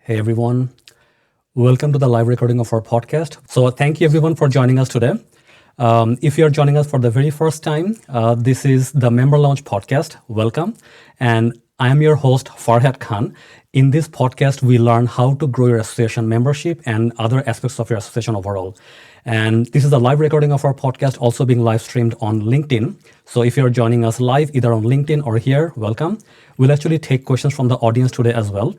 Hey everyone, welcome to the live recording of our podcast. So, thank you everyone for joining us today. If you're joining us for the very first time, this is the Member Launch podcast. Welcome. And I am your host, Farhat Khan. In this podcast, we learn how to grow your association membership and other aspects of your association overall. And this is a live recording of our podcast, also being live streamed on LinkedIn. So if you're joining us live, either on LinkedIn or here, welcome. We'll actually take questions from the audience today as well.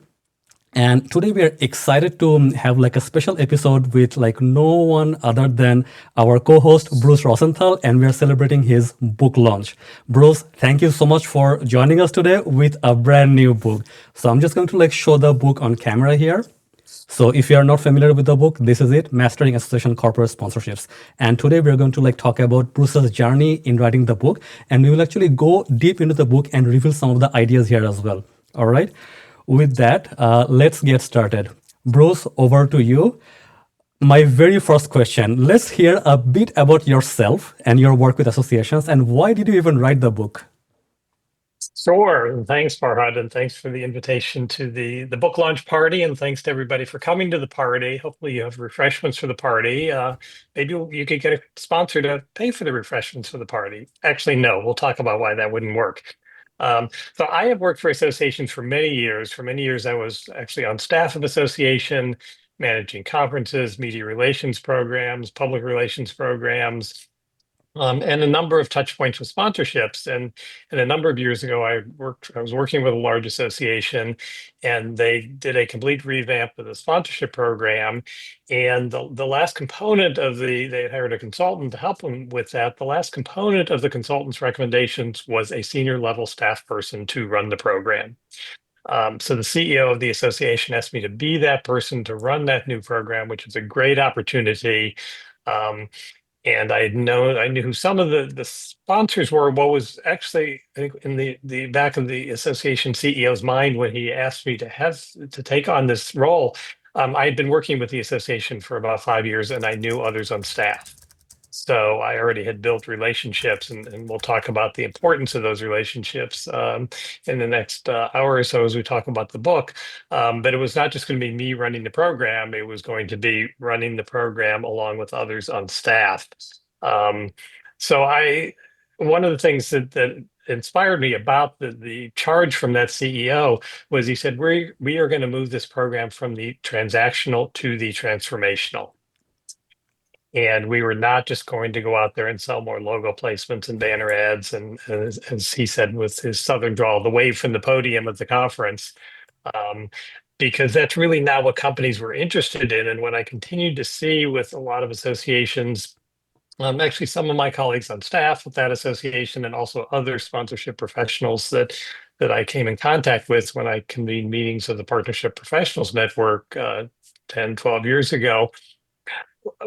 And today we are excited to have like a special episode with like no one other than our co-host Bruce Rosenthal, and we are celebrating his book launch. Bruce, thank you so much for joining us today with a brand new book. So I'm just going to like show the book on camera here. So if you are not familiar with the book, this is it, Mastering Association Corporate Sponsorships. And today we're going to like talk about Bruce's journey in writing the book, and we will actually go deep into the book and reveal some of the ideas here as well. All right. With that, let's get started. Bruce, over to you. My very first question, let's hear a bit about yourself and your work with associations, and why did you even write the book? Sure. And thanks, Farhad, and thanks for the invitation to the book launch party, and thanks to everybody for coming to the party. Hopefully, you have refreshments for the party. Maybe you could get a sponsor to pay for the refreshments for the party. Actually, no, we'll talk about why that wouldn't work. So I have worked for associations for many years. For many years, I was actually on staff of association, managing conferences, media relations programs, public relations programs, and a number of touch points with sponsorships. And a number of years ago, I was working with a large association, and they did a complete revamp of the sponsorship program. And the last component of they had hired a consultant to help them with that. The last component of the consultant's recommendations was a senior level staff person to run the program. So the CEO of the association asked me to be that person to run that new program, which is a great opportunity. Um, and I knew who some of the sponsors were. What was actually, I think, in the back of the association CEO's mind when he asked me to take on this role. I had been working with the association for about 5 years, and I knew others on staff. So I already had built relationships, and we'll talk about the importance of those relationships in the next hour or so as we talk about the book. But it was not just going to be me running the program; it was going to be running the program along with others on staff. Um, so one of the things that inspired me about the charge from that CEO was he said, we are going to move this program from the transactional to the transformational. And we were not just going to go out there and sell more logo placements and banner ads. And as he said with his Southern drawl, the wave from the podium at the conference, um, because that's really not what companies were interested in. And what I continued to see with a lot of associations, actually some of my colleagues on staff with that association, and also other sponsorship professionals that I came in contact with when I convened meetings of the Partnership Professionals Network 10, 12 years ago,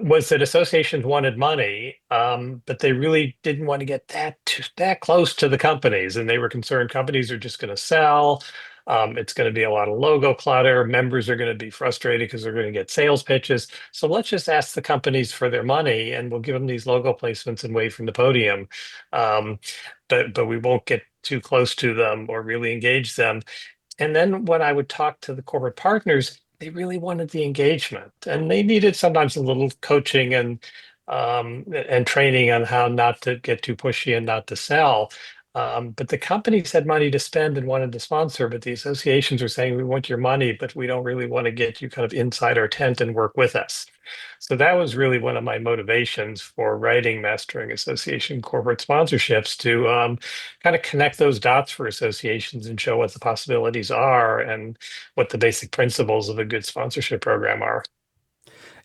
was that associations wanted money, but they really didn't want to get that close to the companies, and they were concerned companies are just going to sell. It's going to be a lot of logo clutter. Members are going to be frustrated because they're going to get sales pitches. So let's just ask the companies for their money, and we'll give them these logo placements and wave from the podium. Um, but we won't get too close to them or really engage them. And then when I would talk to the corporate partners, they really wanted the engagement, and they needed sometimes a little coaching and training on how not to get too pushy and not to sell. But the companies had money to spend and wanted to sponsor, but the associations were saying, we want your money, but we don't really want to get you kind of inside our tent and work with us. So that was really one of my motivations for writing Mastering Association Corporate Sponsorships, to kind of connect those dots for associations and show what the possibilities are and what the basic principles of a good sponsorship program are.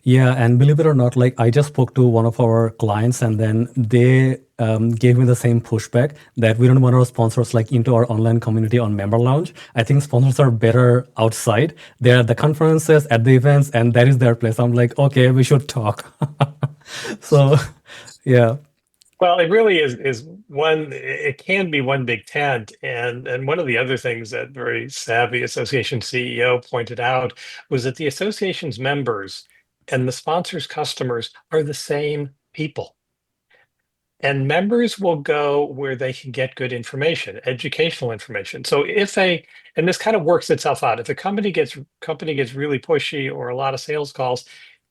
Yeah, and believe it or not, like I just spoke to one of our clients, and then they gave me the same pushback that we don't want our sponsors like into our online community on Member Lounge. I think sponsors are better outside. They're at the conferences, at the events, and that is their place. I'm like, okay, we should talk. So, yeah. Well, it really is one, it can be one big tent. And one of the other things that very savvy association CEO pointed out was that the association's members and the sponsors' customers are the same people. and members will go where they can get good information, educational information. So and this kind of works itself out. If a company gets really pushy or a lot of sales calls,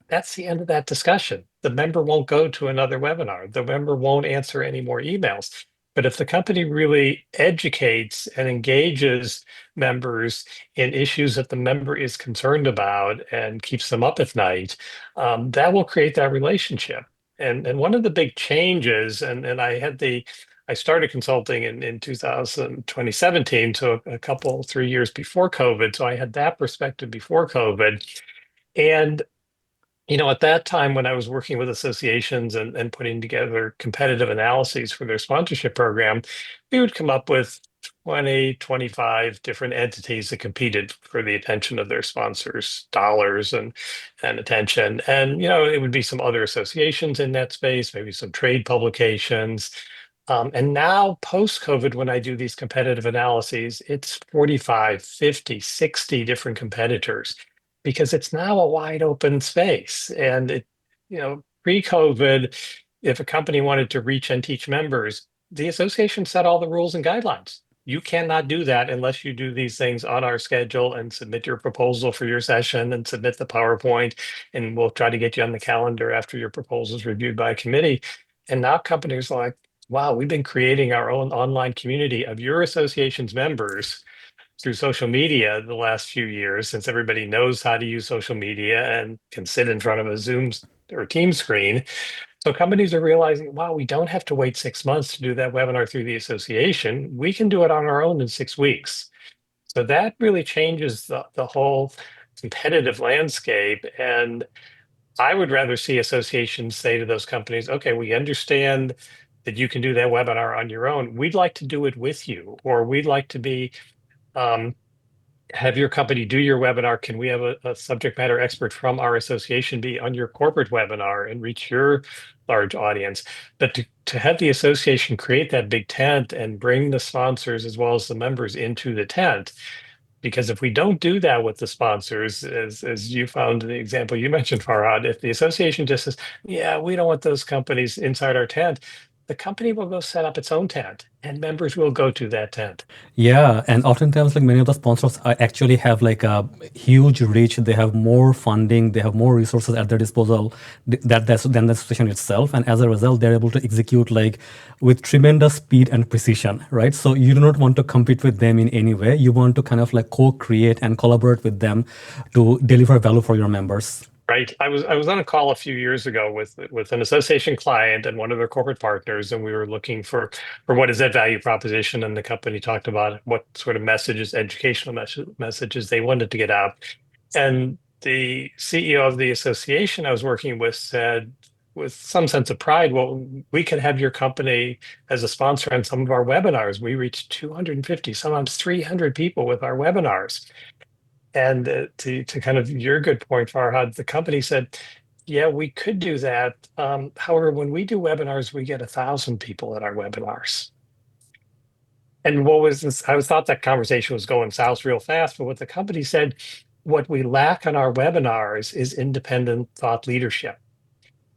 that's the end of that discussion. The member won't go to another webinar. The member won't answer any more emails. But if the company really educates and engages members in issues that the member is concerned about and keeps them up at night, that will create that relationship. And one of the big changes, and I started consulting in 2017, so a couple 3 years before COVID. So I had that perspective before COVID. And at that time when I was working with associations and putting together competitive analyses for their sponsorship program, we would come up with 20, 25 different entities that competed for the attention of their sponsors, dollars and attention. And, it would be some other associations in that space, maybe some trade publications. And now post-COVID, when I do these competitive analyses, it's 45, 50, 60 different competitors because it's now a wide open space. And pre-COVID, if a company wanted to reach and teach members, the association set all the rules and guidelines. You cannot do that unless you do these things on our schedule and submit your proposal for your session and submit the PowerPoint, and we'll try to get you on the calendar after your proposal is reviewed by a committee. And now companies are like, wow, we've been creating our own online community of your association's members through social media the last few years, since everybody knows how to use social media and can sit in front of a Zoom or Team screen. So companies are realizing, wow, we don't have to wait 6 months to do that webinar through the association. We can do it on our own in 6 weeks. So that really changes the whole competitive landscape. And I would rather see associations say to those companies, okay, we understand that you can do that webinar on your own. We'd like to do it with you, or we'd like to be um, have your company do your webinar. Can we have a subject matter expert from our association be on your corporate webinar and reach your large audience? But to have the association create that big tent and bring the sponsors as well as the members into the tent, because if we don't do that with the sponsors, as you found the example you mentioned, Farhad, if the association just says, yeah, we don't want those companies inside our tent, the company will go set up its own tent and members will go to that tent. Yeah, and oftentimes, like many of the sponsors actually have like a huge reach. They have more funding, they have more resources at their disposal than the association itself, and as a result, they're able to execute like with tremendous speed and precision, right? So you do not want to compete with them in any way. You want to kind of like co-create and collaborate with them to deliver value for your members. Right. I was on a call a few years ago with an association client and one of their corporate partners, and we were looking for what is that value proposition, and the company talked about what sort of messages, educational messages they wanted to get out. And the CEO of the association I was working with said, with some sense of pride, well, we could have your company as a sponsor on some of our webinars. We reach 250, sometimes 300 people with our webinars. And to kind of your good point, Farhad, the company said, yeah, we could do that. However, when we do webinars, we get 1,000 people at our webinars. And what was this? I thought that conversation was going south real fast, but what the company said, what we lack on our webinars is independent thought leadership.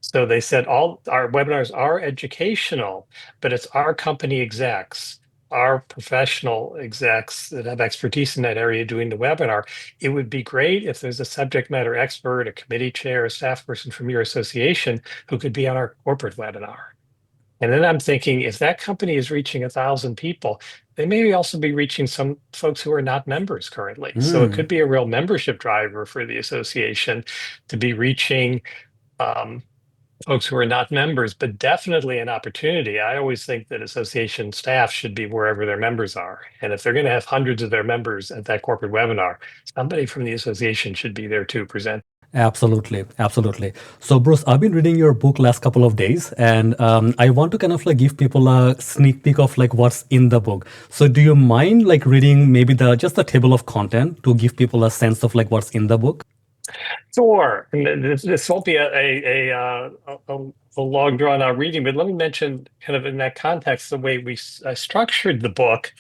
So they said all our webinars are educational, but it's our company execs, our professional execs that have expertise in that area doing the webinar. It would be great if there's a subject matter expert, a committee chair, a staff person from your association who could be on our corporate webinar. And then I'm thinking, if that company is reaching 1,000 people, they may also be reaching some folks who are not members currently. So it could Mm. be a real membership driver for the association to be reaching um, folks who are not members, but definitely an opportunity. I always think that association staff should be wherever their members are. And if they're going to have hundreds of their members at that corporate webinar, somebody from the association should be there to present. Absolutely, absolutely. So, Bruce, I've been reading your book last couple of days, and I want to kind of like give people a sneak peek of like what's in the book. So, do you mind like reading maybe the just the table of content to give people a sense of like what's in the book? Sure. And this won't be a long drawn out reading, but let me mention kind of in that context, the way I structured the book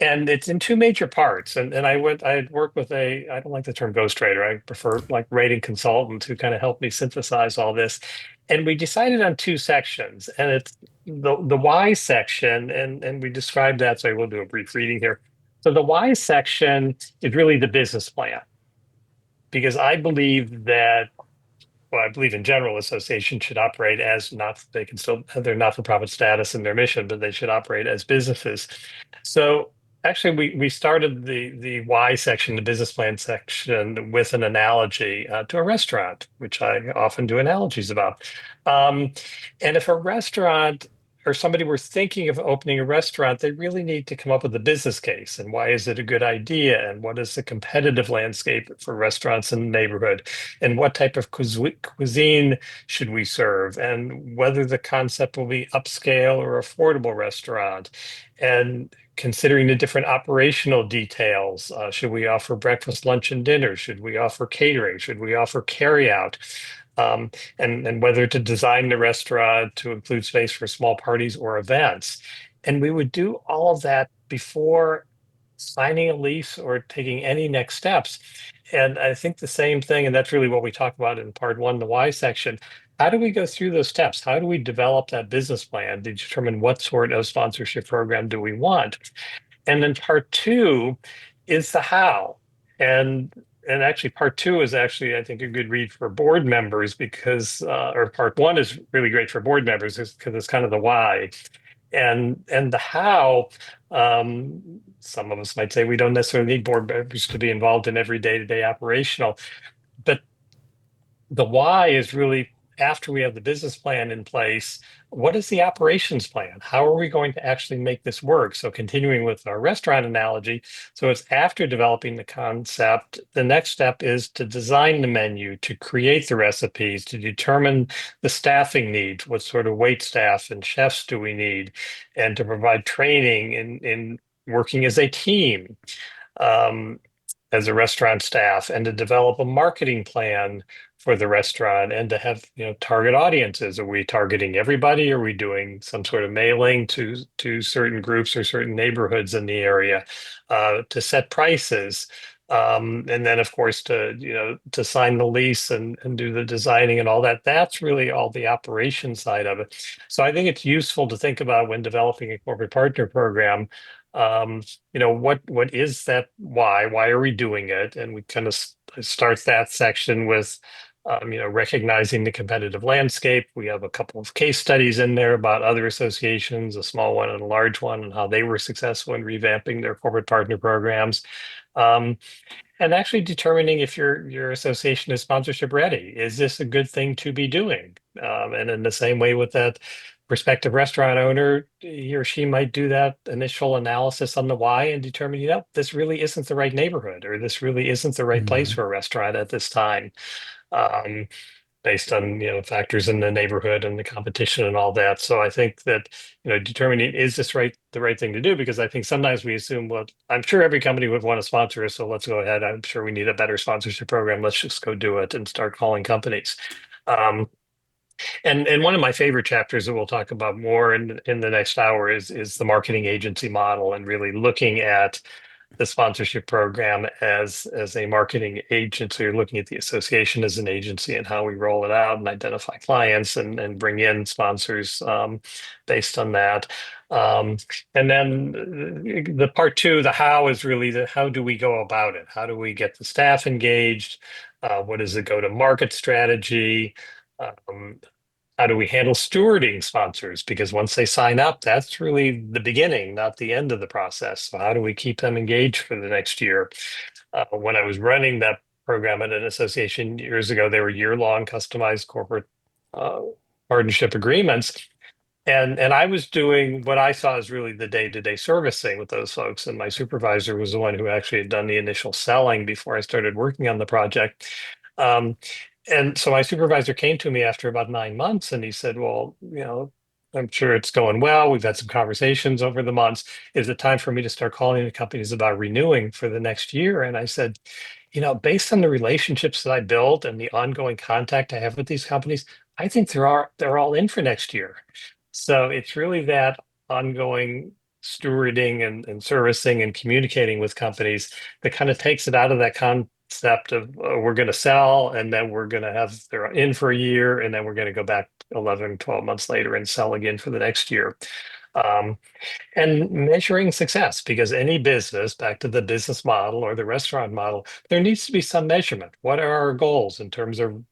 And it's in two major parts. And I had worked with I don't like the term ghostwriter. I prefer like rating consultant who kind of helped me synthesize all this. And we decided on two sections. And it's the why section, and we described that. So I will do a brief reading here. So the why section is really the business plan, because I believe that well, I believe in general, associations should operate as not, they can still have their not-for-profit status and their mission, but they should operate as businesses. So actually, we started the why section, the business plan section, with an analogy to a restaurant, which I often do analogies about. Um, and if a restaurant or somebody were thinking of opening a restaurant, they really need to come up with a business case and why is it a good idea and what is the competitive landscape for restaurants in the neighborhood and what type of cuisine should we serve and whether the concept will be upscale or affordable restaurant and considering the different operational details. Should we offer breakfast, lunch, and dinner? Should we offer catering? Should we offer carryout? Um, and whether to design the restaurant to include space for small parties or events. And we would do all of that before signing a lease or taking any next steps. And I think the same thing, and that's really what we talk about in part one, the why section. How do we go through those steps? How do we develop that business plan to determine what sort of sponsorship program do we want? And then part two is the how. And and actually part two is actually I think a good read for board members because or part one is really great for board members because it's kind of the why. And the how, some of us might say we don't necessarily need board members to be involved in every day-to-day operational, but the why is really after we have the business plan in place, what is the operations plan? How are we going to actually make this work? So, continuing with our restaurant analogy, so it's after developing the concept, the next step is to design the menu, to create the recipes, to determine the staffing needs, what sort of wait staff and chefs do we need, and to provide training in working as a team. Um, as a restaurant staff and to develop a marketing plan for the restaurant and to have target audiences. Are we targeting everybody? Are we doing some sort of mailing to certain groups or certain neighborhoods in the area to set prices? And then of course to sign the lease and do the designing and all that. That's really all the operation side of it. So I think it's useful to think about when developing a corporate partner program. Um, what is that why are we doing it, and we kind of start that section with recognizing the competitive landscape. We have a couple of case studies in there about other associations, a small one and a large one, and how they were successful in revamping their corporate partner programs. um, and actually determining if your association is sponsorship ready. Is this a good thing to be doing? And in the same way with that prospective restaurant owner, he or she might do that initial analysis on the why and determine, this really isn't the right neighborhood, or this really isn't the right place Mhm. for a restaurant at this time. Um, Based on factors in the neighborhood and the competition and all that. So I think that determining is this the right thing to do, because I think sometimes we assume, well, I'm sure every company would want to sponsor us, so let's go ahead. I'm sure we need a better sponsorship program. Let's just go do it and start calling companies. Um, and one of my favorite chapters that we'll talk about more in the next hour is the marketing agency model, and really looking at the sponsorship program as a marketing agent. So you're looking at the association as an agency and how we roll it out and identify clients and bring in sponsors based on that. Um, and then the part two, the how, is really the how do we go about it? How do we get the staff engaged? What is the go-to-market strategy? Um, how do we handle stewarding sponsors? Because once they sign up, that's really the beginning, not the end of the process. So how do we keep them engaged for the next year? When I was running that program at an association years ago, they were year-long customized corporate uh, partnership agreements. And I was doing what I saw as really the day-to-day servicing with those folks. And my supervisor was the one who actually had done the initial selling before I started working on the project. Um, and so my supervisor came to me after about 9 months and he said, well, I'm sure it's going well. We've had some conversations over the months. Is it time for me to start calling the companies about renewing for the next year? And I said, based on the relationships that I built and the ongoing contact I have with these companies, I think they're all in for next year. So it's really that ongoing stewarding and servicing and communicating with companies that kind of takes it out of that concept of we're going to sell and then we're going to have they're in for a year and then we're going to go back 11, 12 months later and sell again for the next year. Um, and measuring success, because any business, back to the business model or the restaurant model, there needs to be some measurement. What are our goals in terms of,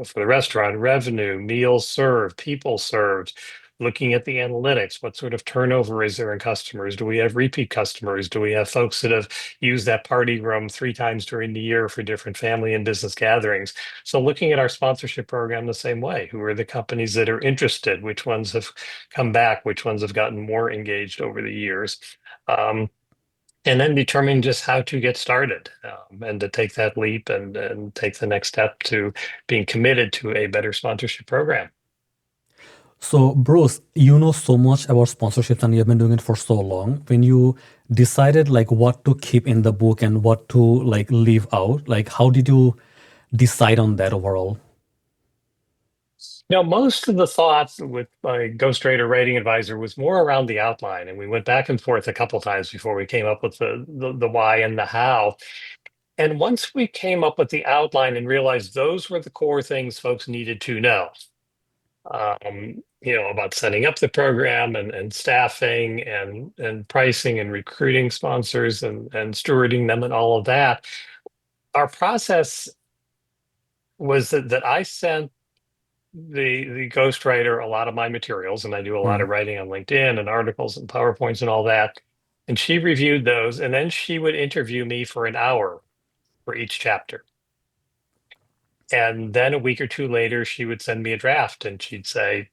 for the restaurant, revenue, meals served, people served, looking at the analytics? What sort of turnover is there in customers? Do we have repeat customers? Do we have folks that have used that party room 3 times during the year for different family and business gatherings? So looking at our sponsorship program the same way, who are the companies that are interested? Which ones have come back? Which ones have gotten more engaged over the years? Um, and then determine just how to get started, and to take that leap and take the next step to being committed to a better sponsorship program. So, Bruce, you know so much about sponsorships and you've been doing it for so long. When you decided like what to keep in the book and what to like leave out, like how did you decide on that overall? Now, most of the thoughts with my ghostwriter writing advisor was more around the outline, and we went back and forth a couple times before we came up with the why and the how. And once we came up with the outline and realized those were the core things folks needed to know, about setting up the program and staffing and pricing and recruiting sponsors and stewarding them and all of that, our process was that I sent the ghostwriter a lot of my materials, and I do a lot of Mm. writing on LinkedIn and articles and PowerPoints and all that. And she reviewed those, and then she would interview me for an hour for each chapter. And then a week or two later, she would send me a draft and she'd say,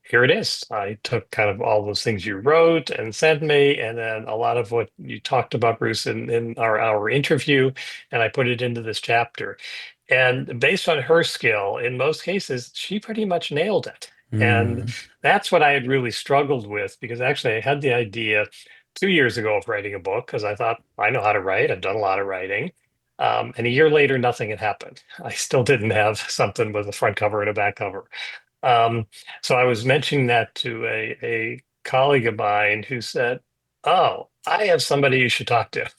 here it is. I took kind of all those things you wrote and sent me, and then a lot of what you talked about, Bruce, in our interview, and I put it into this chapter. And based on her skill, in most cases, she pretty much nailed it. And Mm. that's what I had really struggled with, because actually I had the idea 2 years ago of writing a book because I thought I know how to write. I've done a lot of writing. And a year later, nothing had happened. I still didn't have something with a front cover and a back cover. Um, so I was mentioning that to a colleague of mine who said, "Oh, I have somebody you should talk to."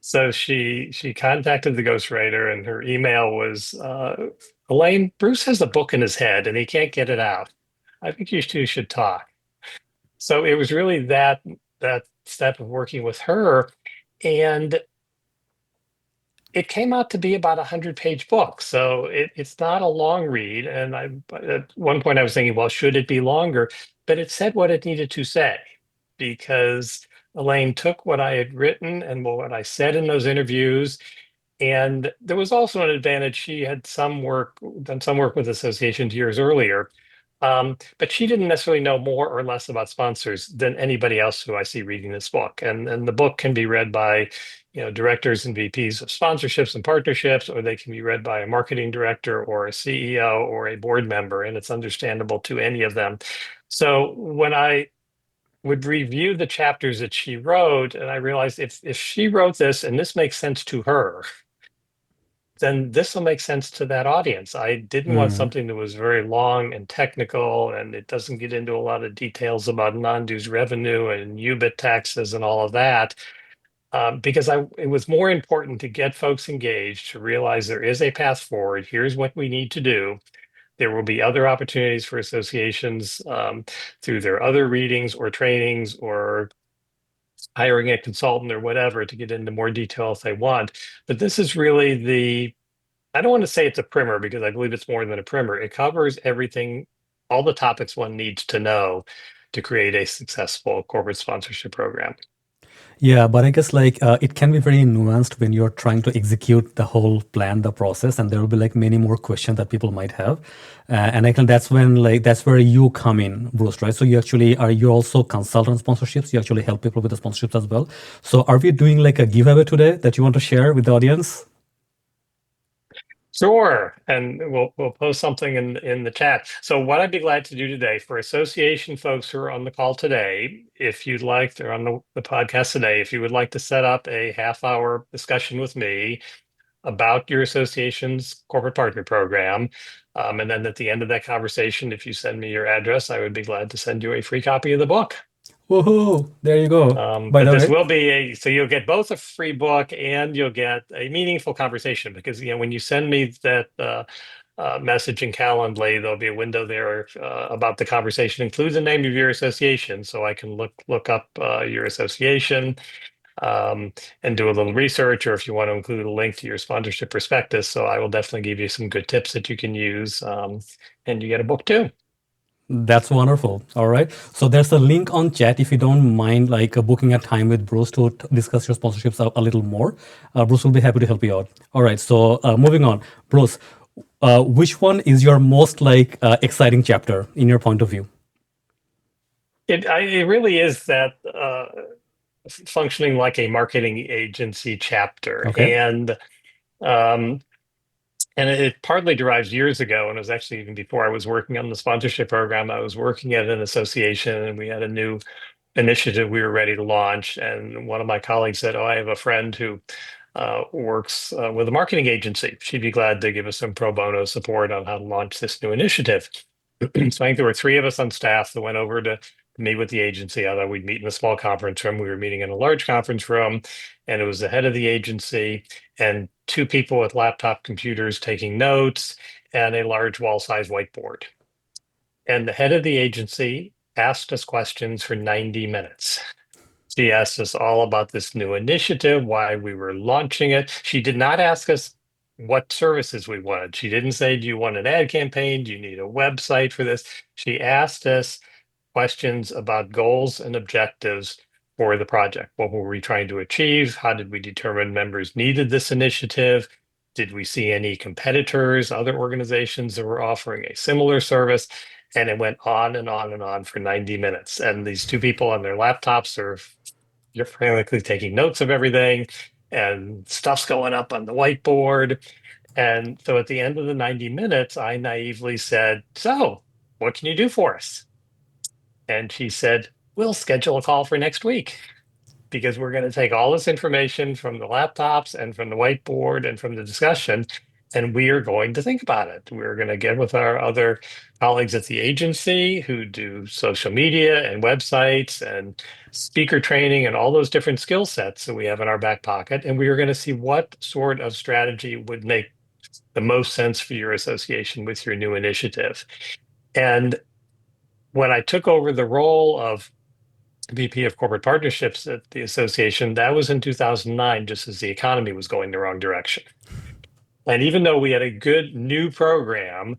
So she contacted the ghostwriter, and her email was, Elaine, Bruce has a book in his head and he can't get it out. I think you two should talk. So it was really that step of working with her, and it came out to be about 100-page book. So it's not a long read. And at one point I was thinking, well, should it be longer? But it said what it needed to say, because Elaine took what I had written and what I said in those interviews, and there was also an advantage. She had done some work with associations years earlier. But she didn't necessarily know more or less about sponsors than anybody else who I see reading this book. And the book can be read by, directors and VPs of sponsorships and partnerships, or they can be read by a marketing director or a CEO or a board member, and it's understandable to any of them. So when I would review the chapters that she wrote, and I realized if she wrote this and this makes sense to her, then this will make sense to that audience. I didn't want Mm. something that was very long and technical, and it doesn't get into a lot of details about non-dues revenue and UBIT taxes and all of that, because it was more important to get folks engaged, to realize there is a path forward. Here's what we need to do. There will be other opportunities for associations, through their other readings or trainings or hiring a consultant or whatever, to get into more detail if they want. But this is really I don't want to say it's a primer, because I believe it's more than a primer. It covers everything, all the topics one needs to know to create a successful corporate sponsorship program. Yeah, but I guess like it can be very nuanced when you're trying to execute the whole plan, the process, and there will be like many more questions that people might have. And I think that's when like that's where you come in, Bruce, right? So you also consultant sponsorships? You actually help people with the sponsorships as well. So are we doing like a giveaway today that you want to share with the audience? Sure, and we'll post something in the chat. So what I'd be glad to do today for association folks who are on the call today, if you'd like, they're on the podcast today, if you would like to set up a half-hour discussion with me about your association's corporate partner program, and then at the end of that conversation, if you send me your address, I would be glad to send you a free copy of the book. Woohoo! There you go. By But the this way, will be so you'll get both a free book and you'll get a meaningful conversation because when you send me that message in Calendly, there'll be a window there about the conversation. Include the name of your association, so I can look up your association um, and do a little research, or if you want to include a link to your sponsorship prospectus. So I will definitely give you some good tips that you can use, and you get a book too. that's wonderful. All right. So there's a link on chat if you don't mind, like booking a time with Bruce to discuss your sponsorships a little more. Bruce will be happy to help you out. All right. So moving on, Bruce, which one is your most like exciting chapter in your point of view? It really is that functioning like a marketing agency chapter, Okay. um, and it partly derives years ago, and it was actually even before I was working on the sponsorship program. I was working at an association, and we had a new initiative we were ready to launch. And one of my colleagues said, "Oh, I have a friend who works with a marketing agency. She'd be glad to give us some pro bono support on how to launch this new initiative." So I think there were three of us on staff that went over to meet with the agency. I thought we'd meet in a small conference room. We were meeting in a large conference room, and it was the head of the agency and two people with laptop computers taking notes and a large wall-sized whiteboard. And the head of the agency asked us questions for 90 minutes. She asked us all about this new initiative, why we were launching it. She did not ask us what services we wanted. She didn't say, "Do you want an ad campaign? Do you need a website for this?" She asked us questions about goals and objectives for the project. What were we trying to achieve? How did we determine members needed this initiative? Did we see any competitors, other organizations that were offering a similar service? And it went on and on and on for 90 minutes. And these two people on their laptops are you're frantically taking notes of everything, and stuff's going up on the whiteboard. And so at the end of the 90 minutes, I naively said, "So, what can you do for us?" And she said, "We'll schedule a call for next week because we're going to take all this information from the laptops and from the whiteboard and from the discussion, and we are going to think about it. We're going to get with our other colleagues at the agency who do social media and websites and speaker training and all those different skill sets that we have in our back pocket, and we are going to see what sort of strategy would make the most sense for your association with your new initiative." And when I took over the role of VP of Corporate Partnerships at the association, that was in 2009, just as the economy was going the wrong direction. And even though we had a good new program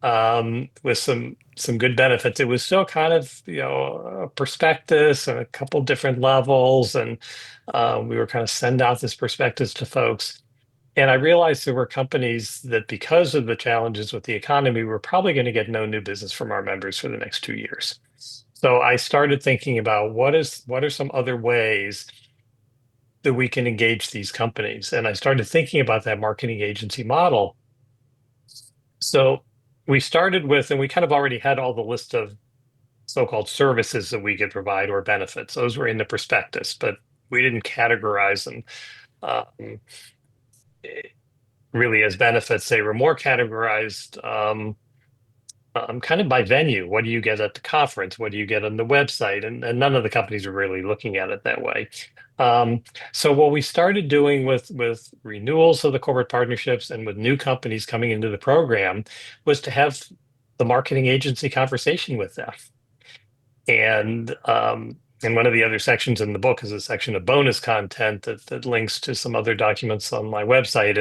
with some good benefits, it was still kind of a prospectus and a couple different levels, and we were kind of send out this prospectus to folks. And I realized there were companies that, because of the challenges with the economy, were probably going to get no new business from our members for the next 2 years. So I started thinking about what are some other ways that we can engage these companies. And I started thinking about that marketing agency model. So we started with, and we kind of already had all the list of so-called services that we could provide or benefits. Those were in the prospectus, but we didn't categorize them um, really as benefits. They were more categorized kind of by venue. What do you get at the conference? What do you get on the website? And none of the companies are really looking at it that way. Um, so what we started doing with renewals of the corporate partnerships and with new companies coming into the program was to have the marketing agency conversation with them. And one of the other sections in the book is a section of bonus content that links to some other documents on my website.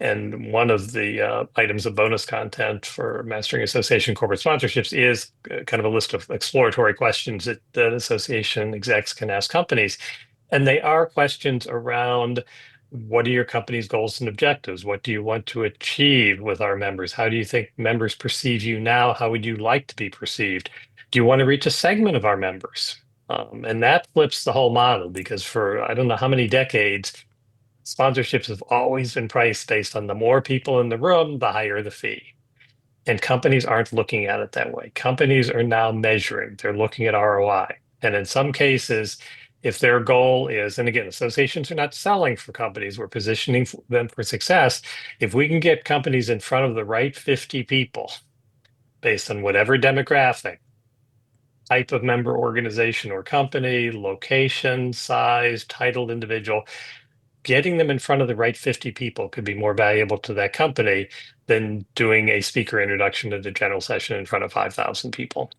And one of the items of bonus content for Mastering Association Corporate Sponsorships is kind of a list of exploratory questions that association execs can ask companies. And they are questions around: what are your company's goals and objectives? What do you want to achieve with our members? How do you think members perceive you now? How would you like to be perceived? Do you want to reach a segment of our members? And that flips the whole model, because for I don't know how many decades, sponsorships have always been priced based on the more people in the room, the higher the fee. And companies aren't looking at it that way. Companies are now measuring, they're looking at ROI. And in some cases, if their goal is, and again, associations are not selling for companies, we're positioning them for success. If we can get companies in front of the right 50 people based on whatever demographic, type of member organization or company, location, size, titled individual. Getting them in front of the right 50 people could be more valuable to that company than doing a speaker introduction to the general session in front of 5,000 people.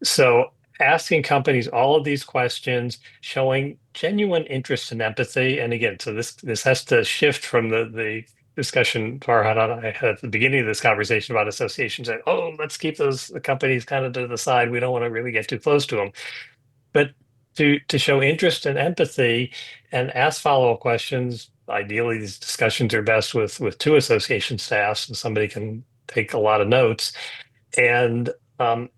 So asking companies all of these questions, showing genuine interest and empathy. And again, so this has to shift from the discussion Farhad and I had at the beginning of this conversation about associations that, oh, let's keep the companies kind of to the side. We don't want to really get too close to them. But to show interest and empathy and ask follow-up questions. Ideally, these discussions are best with two association staffs, and somebody can take a lot of notes. And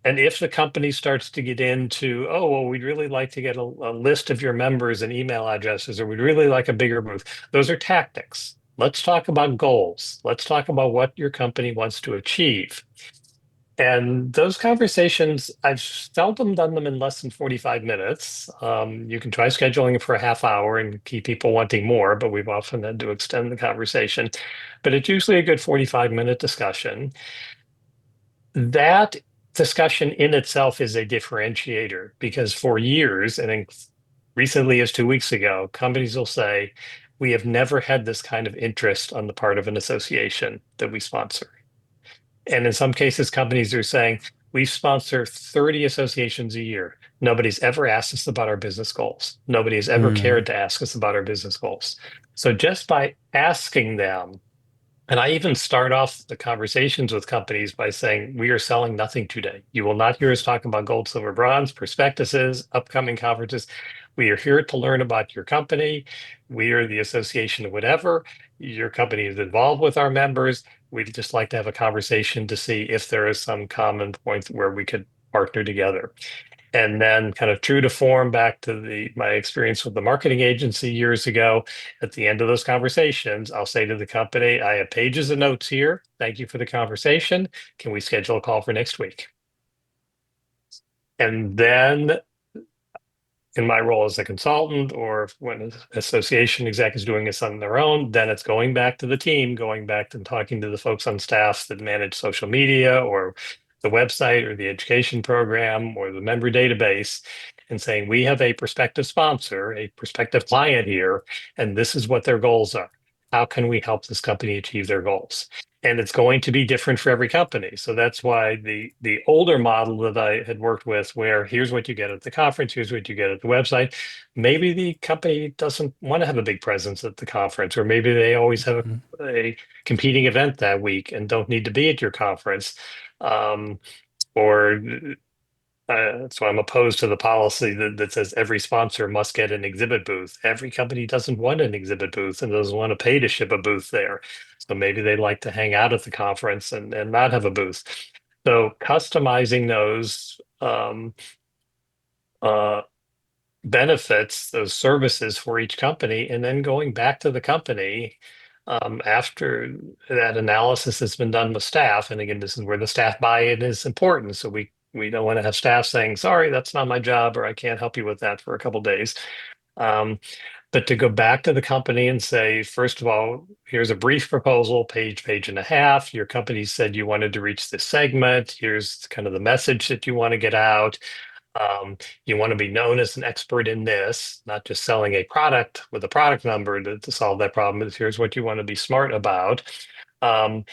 if the company starts to get into, oh, well, we'd really like to get a list of your members and email addresses, or we'd really like a bigger booth, those are tactics. Let's talk about goals. Let's talk about what your company wants to achieve. And those conversations, I've seldom done them in less than 45 minutes. You can try scheduling it for a half hour and keep people wanting more, but we've often had to extend the conversation. But it's usually a good 45-minute discussion. That discussion in itself is a differentiator because for years, and recently as 2 weeks ago, companies will say, we have never had this kind of interest on the part of an association that we sponsor. And in some cases, companies are saying, we sponsor 30 associations a year. Nobody's ever asked us about our business goals. Nobody has ever Mm. cared to ask us about our business goals. So just by asking them, and I even start off the conversations with companies by saying, we are selling nothing today. You will not hear us talk about gold, silver, bronze, prospectuses, upcoming conferences. We are here to learn about your company. We are the association of whatever. Your company is involved with our members. We'd just like to have a conversation to see if there is some common point where we could partner together. And then kind of true to form back to my experience with the marketing agency years ago, at the end of those conversations, I'll say to the company, I have pages of notes here. Thank you for the conversation. Can we schedule a call for next week? And then in my role as a consultant, or when an association exec is doing this on their own, then it's going back to the team, going back to talking to the folks on staff that manage social media or the website or the education program or the member database, and saying, we have a prospective sponsor, a prospective client here, and this is what their goals are. How can we help this company achieve their goals? And it's going to be different for every company. So that's why the older model that I had worked with, where here's what you get at the conference, here's what you get at the website. Maybe the company doesn't want to have a big presence at the conference, or maybe they always have Mhm. a competing event that week and don't need to be at your conference. Or so I'm opposed to the policy that says every sponsor must get an exhibit booth. Every company doesn't want an exhibit booth and doesn't want to pay to ship a booth there. So maybe they'd like to hang out at the conference and not have a booth. So customizing those uh, benefits, those services for each company, and then going back to the company after that analysis has been done with staff. And again, this is where the staff buy-in is important. So we don't want to have staff saying, sorry, that's not my job, or I can't help you with that for a couple of days. Um, but to go back to the company and say, first of all, here's a brief proposal, page and a half. Your company said you wanted to reach this segment. Here's kind of the message that you want to get out. You want to be known as an expert in this, not just selling a product with a product number to solve that problem. Here's what you want to be smart about. Um,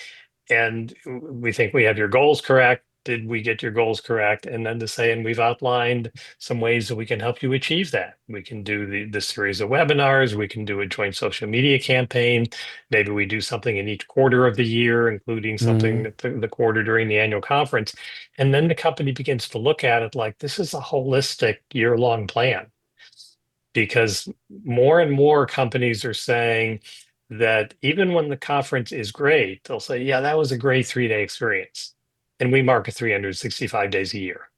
and we think we have your goals correct. Did we get your goals correct? And then to say, and we've outlined some ways that we can help you achieve that. We can do the series of webinars. We can do a joint social media campaign. Maybe we do something in each quarter of the year, including something Mm. at the quarter during the annual conference. And then the company begins to look at it like this is a holistic year-long plan, because more and more companies are saying that even when the conference is great, they'll say, yeah, that was a great 3-day experience. And we market 365 days a year.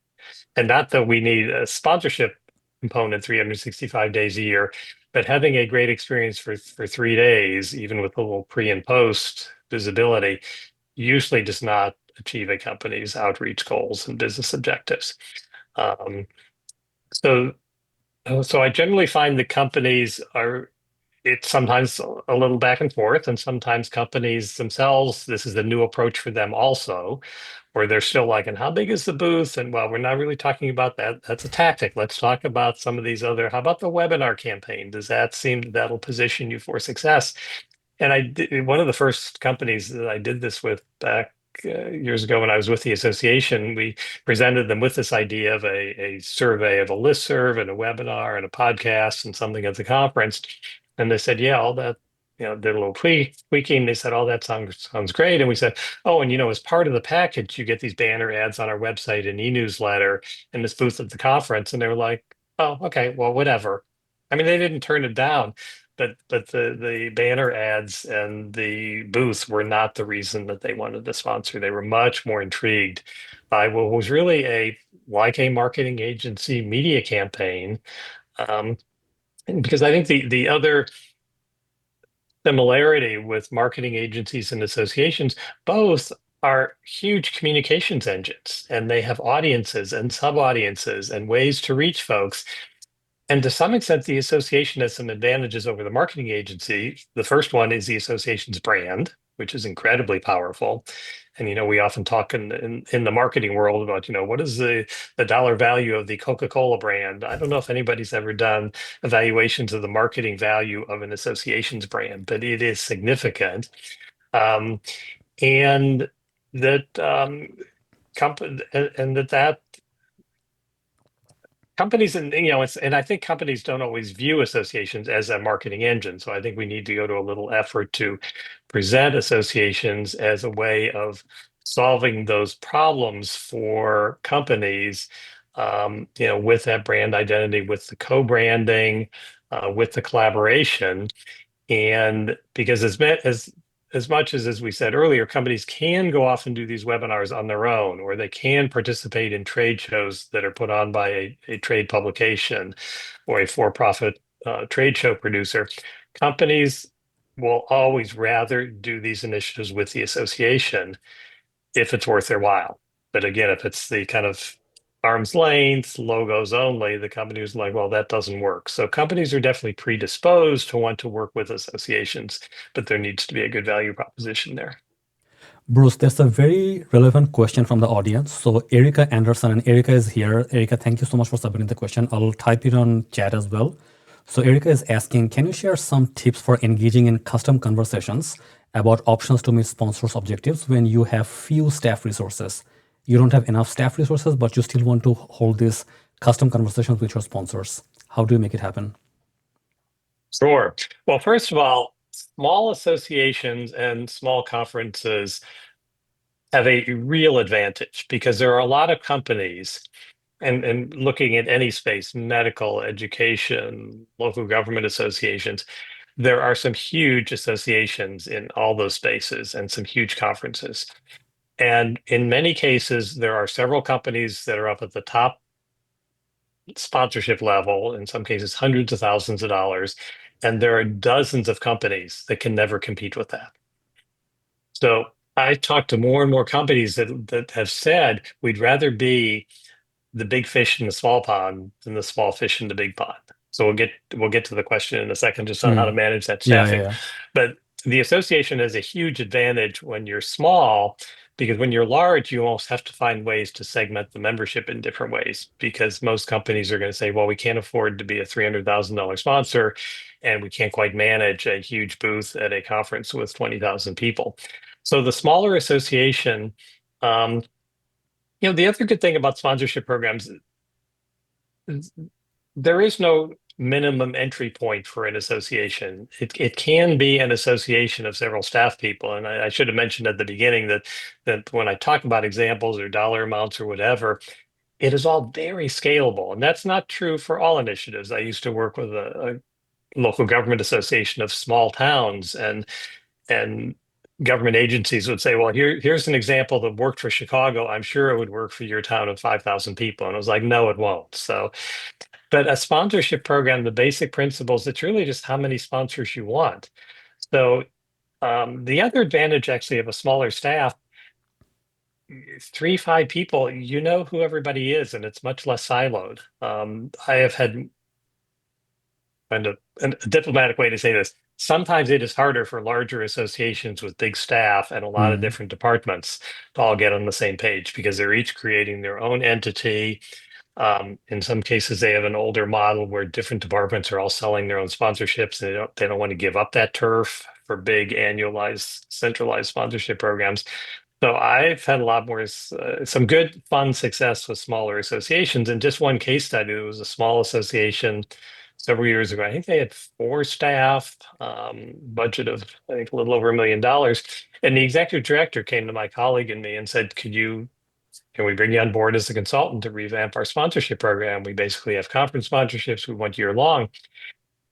And not that we need a sponsorship component 365 days a year, but having a great experience for 3 days, even with a little pre and post visibility, usually does not achieve a company's outreach goals and business objectives. Um, so so I generally find that companies are it's sometimes a little back and forth, and sometimes companies themselves, this is a new approach for them also, where they're still like, and how big is the booth? And well, we're not really talking about that. That's a tactic. Let's talk about some of these other, how about the webinar campaign? Does that seem that'll position you for success? And I did one of the first companies that I did this with back years ago when I was with the association. We presented them with this idea of a survey of a listserv and a webinar and a podcast and something at the conference. And they said, yeah, all that, did a little tweaking. They said, all that sounds great. And we said, oh, and as part of the package, you get these banner ads on our website and e-newsletter and this booth at the conference. And they were like, oh, okay, well, whatever. I mean, they didn't turn it down, but the banner ads and the booth were not the reason that they wanted to sponsor. They were much more intrigued by what was really a YK marketing agency media campaign. Um, because I think the other similarity with marketing agencies and associations, both are huge communications engines, and they have audiences and sub audiences and ways to reach folks. And to some extent, the association has some advantages over the marketing agency. The first one is the association's brand, which is incredibly powerful. And we often talk in the marketing world about what is the dollar value of the Coca-Cola brand. I don't know if anybody's ever done evaluations of the marketing value of an association's brand, but it is significant. Um, and that company and that companies, and I think companies don't always view associations as a marketing engine. So I think we need to go to a little effort to present associations as a way of solving those problems for companies, with that brand identity, with the co-branding, with the collaboration. And because as much as we said earlier, companies can go off and do these webinars on their own, or they can participate in trade shows that are put on by a trade publication or a for-profit trade show producer. Companies will always rather do these initiatives with the association if it's worth their while. But again, if it's the kind of arm's length, logos only, the company is like, well, that doesn't work. So companies are definitely predisposed to want to work with associations, but there needs to be a good value proposition there. Bruce, that's a very relevant question from the audience. So Erica Anderson, and Erica is here. Erica, thank you so much for submitting the question. I'll type it on chat as well. So Erica is asking, can you share some tips for engaging in custom conversations about options to meet sponsors' objectives when you have few staff resources? You don't have enough staff resources, but you still want to hold these custom conversations with your sponsors. How do you make it happen? Sure. Well, first of all, small associations and small conferences have a real advantage because there are a lot of companies, and looking at any space, medical, education, local government associations, there are some huge associations in all those spaces and some huge conferences. And in many cases, there are several companies that are up at the top sponsorship level, in some cases, hundreds of thousands of dollars. And there are dozens of companies that can never compete with that. So I talk to more and more companies that have said we'd rather be the big fish in the small pond than the small fish in the big pond. So we'll get to the question in a second just on how to Mm. manage that Yeah, yeah, staffing. yeah. But the association has a huge advantage when you're small, because when you're large, you almost have to find ways to segment the membership in different ways, because most companies are going to say, well, we can't afford to be a $300,000 sponsor, and we can't quite manage a huge booth at a conference with 20,000 people. So the smaller association, um, the other good thing about sponsorship programs is there is no minimum entry point for an association. It can be an association of several staff people. And I should have mentioned at the beginning that when I talk about examples or dollar amounts or whatever, it is all very scalable. And that's not true for all initiatives. I used to work with a local government association of small towns, and government agencies would say, well, here's an example that worked for Chicago. I'm sure it would work for your town of 5,000 people. And I was like, no, it won't. So, but a sponsorship program, the basic principles, it's really just how many sponsors you want. So the other advantage actually of a smaller staff, 3, 5 people, you know who everybody is, and it's much less siloed. I have had find a diplomatic way to say this. Sometimes it is harder for larger associations with big staff and a lot of Mm, different departments to all get on the same page because they're each creating their own entity. In some cases, they have an older model where different departments are all selling their own sponsorships, and they don't want to give up that turf for big annualized centralized sponsorship programs. So I've had a lot more, some good fun success with smaller associations. And just one case study, it was a small association several years ago. I think they had 4 staff, budget of, I think, a little over $1 million. And the executive director came to my colleague and me and said, can we bring you on board as a consultant to revamp our sponsorship program? We basically have conference sponsorships. We want year long.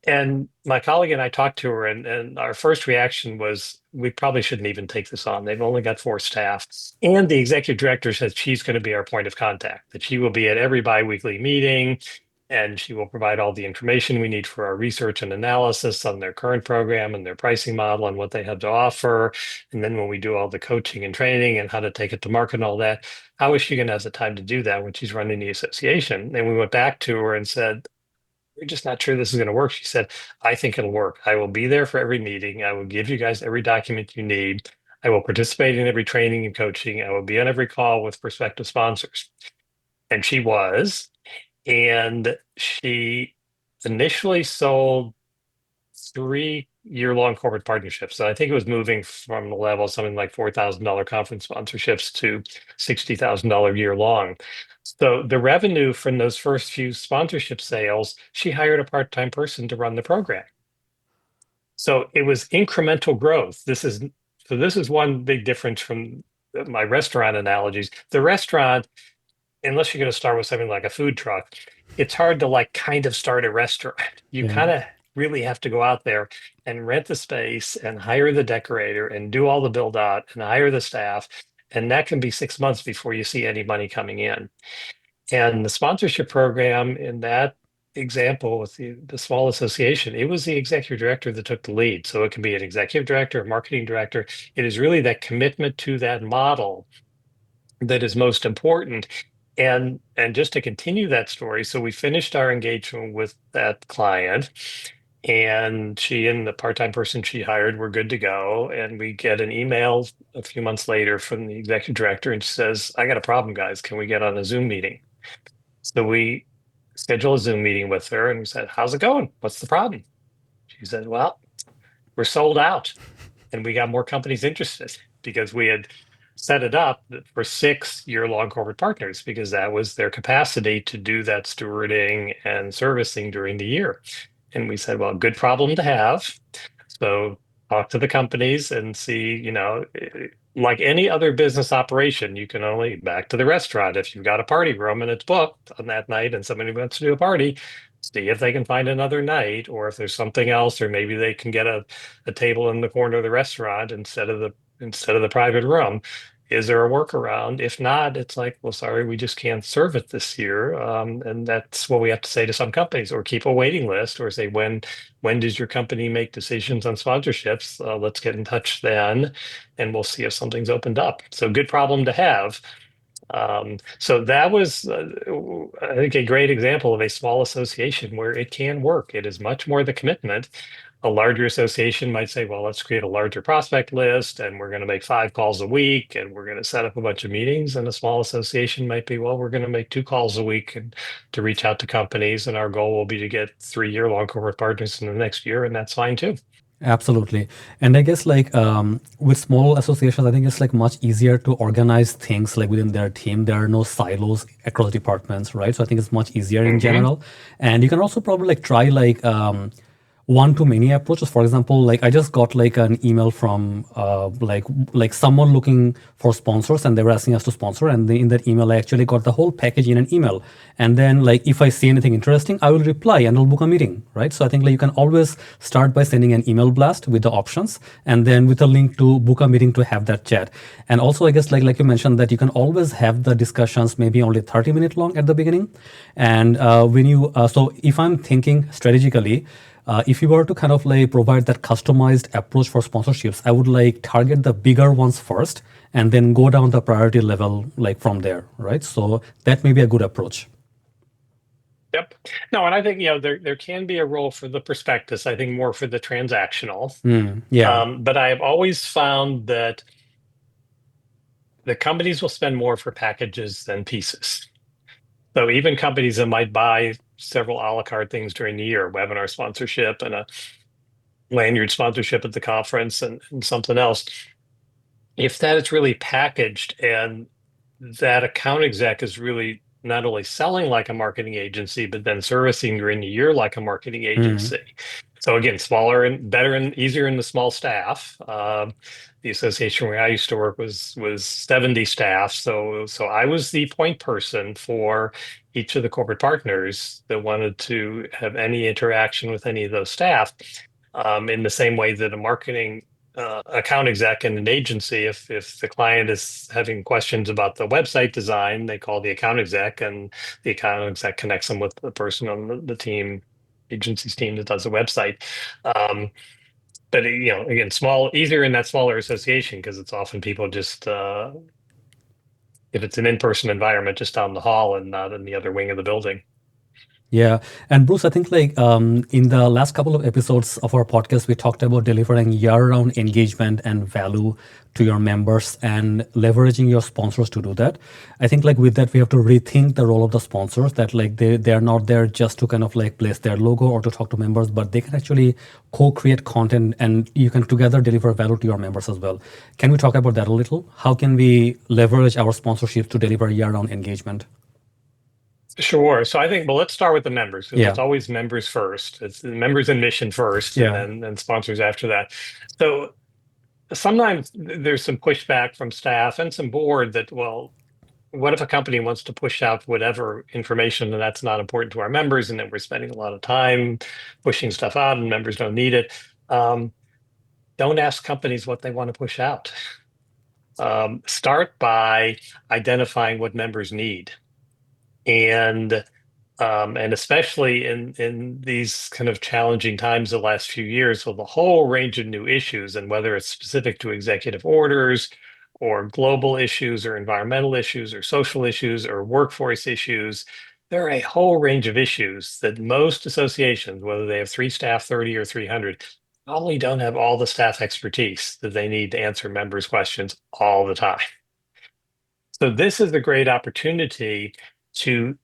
And my colleague and I talked to her, and our first reaction was, we probably shouldn't even take this on. They've only got 4 staff. And the executive director said she's going to be our point of contact, that she will be at every biweekly meeting and she will provide all the information we need for our research and analysis on their current program and their pricing model and what they have to offer. And then when we do all the coaching and training and how to take it to market and all that, how is she going to have the time to do that when she's running the association? And we went back to her and said, we're just not sure this is going to work. She said, I think it'll work. I will be there for every meeting. I will give you guys every document you need. I will participate in every training and coaching. I will be on every call with prospective sponsors. And she was. And she initially sold 3 year-long corporate partnerships. So I think it was moving from the level of something like $4,000 conference sponsorships to $60,000 year long. So the revenue from those first few sponsorship sales, she hired a part-time person to run the program. So it was incremental growth. This is one big difference from my restaurant analogies. The restaurant, unless you're going to start with something like a food truck, it's hard to like kind of start a restaurant. You yeah, kind of really have to go out there and rent the space and hire the decorator and do all the build out and hire the staff. And that can be 6 months before you see any money coming in. And the sponsorship program in that example with the small association, it was the executive director that took the lead. So it can be an executive director, a marketing director. It is really that commitment to that model that is most important. And just to continue that story, so we finished our engagement with that client, and she and the part-time person she hired were good to go. And we get an email a few months later from the executive director, and she says, I got a problem, guys. Can we get on a Zoom meeting? So we scheduled a Zoom meeting with her and we said, how's it going? What's the problem? She said, well, we're sold out. And we got more companies interested because we had set it up for 6 year-long corporate partners because that was their capacity to do that stewarding and servicing during the year. And we said, well, good problem to have. So talk to the companies and see, like any other business operation, you can only back to the restaurant. If you've got a party room and it's booked on that night and somebody wants to do a party, see if they can find another night, or if there's something else, or maybe they can get a table in the corner of the restaurant instead of the private room. Is there a workaround? If not, it's like, well, sorry, we just can't serve it this year. And that's what we have to say to some companies, or keep a waiting list, or say, when does your company make decisions on sponsorships? Let's get in touch then, and we'll see if something's opened up. So good problem to have. So that was, I think, a great example of a small association where it can work. It is much more the commitment. A larger association might say, well, let's create a larger prospect list and we're going to make 5 calls a week and we're going to set up a bunch of meetings. And a small association might be, well, we're going to make 2 calls a week and to reach out to companies. And our goal will be to get 3 year-long corporate partners in the next year. And that's fine too. absolutely. And I guess like with small associations, I think it's like much easier to organize things like within their team. There are no silos across departments, right? So I think it's much easier in Hmm. general. And you can also probably like try like one to many approaches. For example, like I just got like an email from like someone looking for sponsors, and they were asking us to sponsor. And in that email, I actually got the whole package in an email. And then like if I see anything interesting, I will reply and I'll book a meeting, right? So I think like you can always start by sending an email blast with the options, and then with a link to book a meeting to have that chat. And also, I guess like you mentioned that you can always have the discussions maybe only 30-minute long at the beginning. And when you so if I'm thinking strategically, if you were to kind of like provide that customized approach for sponsorships, I would like target the bigger ones first and then go down the priority level like from there, right? So that may be a good approach. Yep. No, and I think, there can be a role for the prospectus, I think more for the transactional. Yeah. But I have always found that the companies will spend more for packages than pieces. So even companies that might buy several a la carte things during the year, webinar sponsorship and a lanyard sponsorship at the conference and something else, if that is really packaged and that account exec is really not only selling like a marketing agency, but then servicing during the year like a marketing Mm. agency. So again, smaller and better and easier in the small staff. The association where I used to work was 70 staff. So I was the point person for each of the corporate partners that wanted to have any interaction with any of those staff. In the same way that a marketing account exec in an agency, if the client is having questions about the website design, they call the account exec, and the account exec connects them with the person on the team, agency's team that does the website. Um, but again, easier in that smaller association because it's often people just if it's an in-person environment, just down the hall and not in the other wing of the building. Yeah. And Bruce, I think like in the last couple of episodes of our podcast, we talked about delivering year-round engagement and value to your members and leveraging your sponsors to do that. I think like with that, we have to rethink the role of the sponsors that like they're not there just to kind of like place their logo or to talk to members, but they can actually co-create content and you can together deliver value to your members as well. Can we talk about that a little? How can we leverage our sponsorships to deliver year-round engagement? Sure. So I think, well, let's start with the members because Yeah. it's always members first. It's the members and mission first, and Yeah. then sponsors after that. So sometimes there's some pushback from staff and some board that, well, what if a company wants to push out whatever information and that's not important to our members, and then we're spending a lot of time pushing stuff out and members don't need it. Um, don't ask companies what they want to push out. Start by identifying what members need. And especially in these kind of challenging times the last few years with a whole range of new issues, and whether it's specific to executive orders or global issues or environmental issues or social issues or workforce issues, there are a whole range of issues that most associations, whether they have 3 staff, 30 or 300, probably don't have all the staff expertise that they need to answer members' questions all the time. So this is a great opportunity to